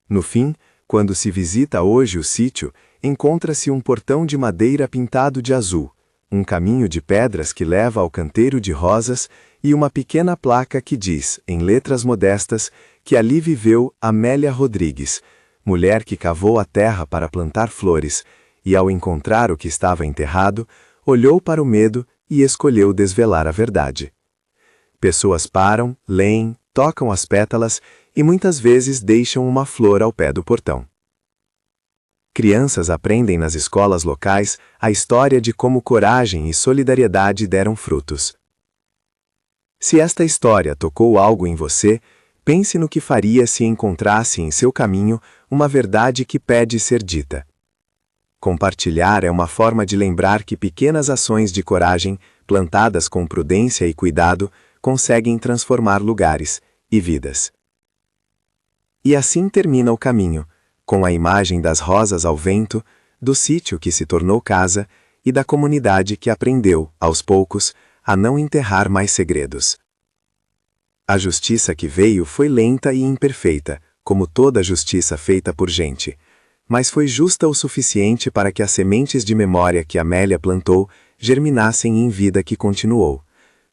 No fim, quando se visita hoje o sítio, encontra-se um portão de madeira pintado de azul, um caminho de pedras que leva ao canteiro de rosas e uma pequena placa que diz, em letras modestas, que ali viveu Amélia Rodrigues, mulher que cavou a terra para plantar flores, e ao encontrar o que estava enterrado, olhou para o medo e escolheu desvelar a verdade. Pessoas param, leem, tocam as pétalas e muitas vezes deixam uma flor ao pé do portão. Crianças aprendem nas escolas locais a história de como coragem e solidariedade deram frutos. Se esta história tocou algo em você, pense no que faria se encontrasse em seu caminho uma verdade que pede ser dita. Compartilhar é uma forma de lembrar que pequenas ações de coragem, plantadas com prudência e cuidado, conseguem transformar lugares e vidas. E assim termina o caminho, com a imagem das rosas ao vento, do sítio que se tornou casa e da comunidade que aprendeu, aos poucos, a não enterrar mais segredos. A justiça que veio foi lenta e imperfeita, como toda justiça feita por gente, mas foi justa o suficiente para que as sementes de memória que Amélia plantou germinassem em vida que continuou,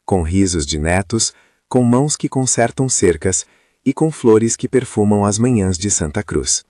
com risos de netos, com mãos que consertam cercas e com flores que perfumam as manhãs de Santa Cruz.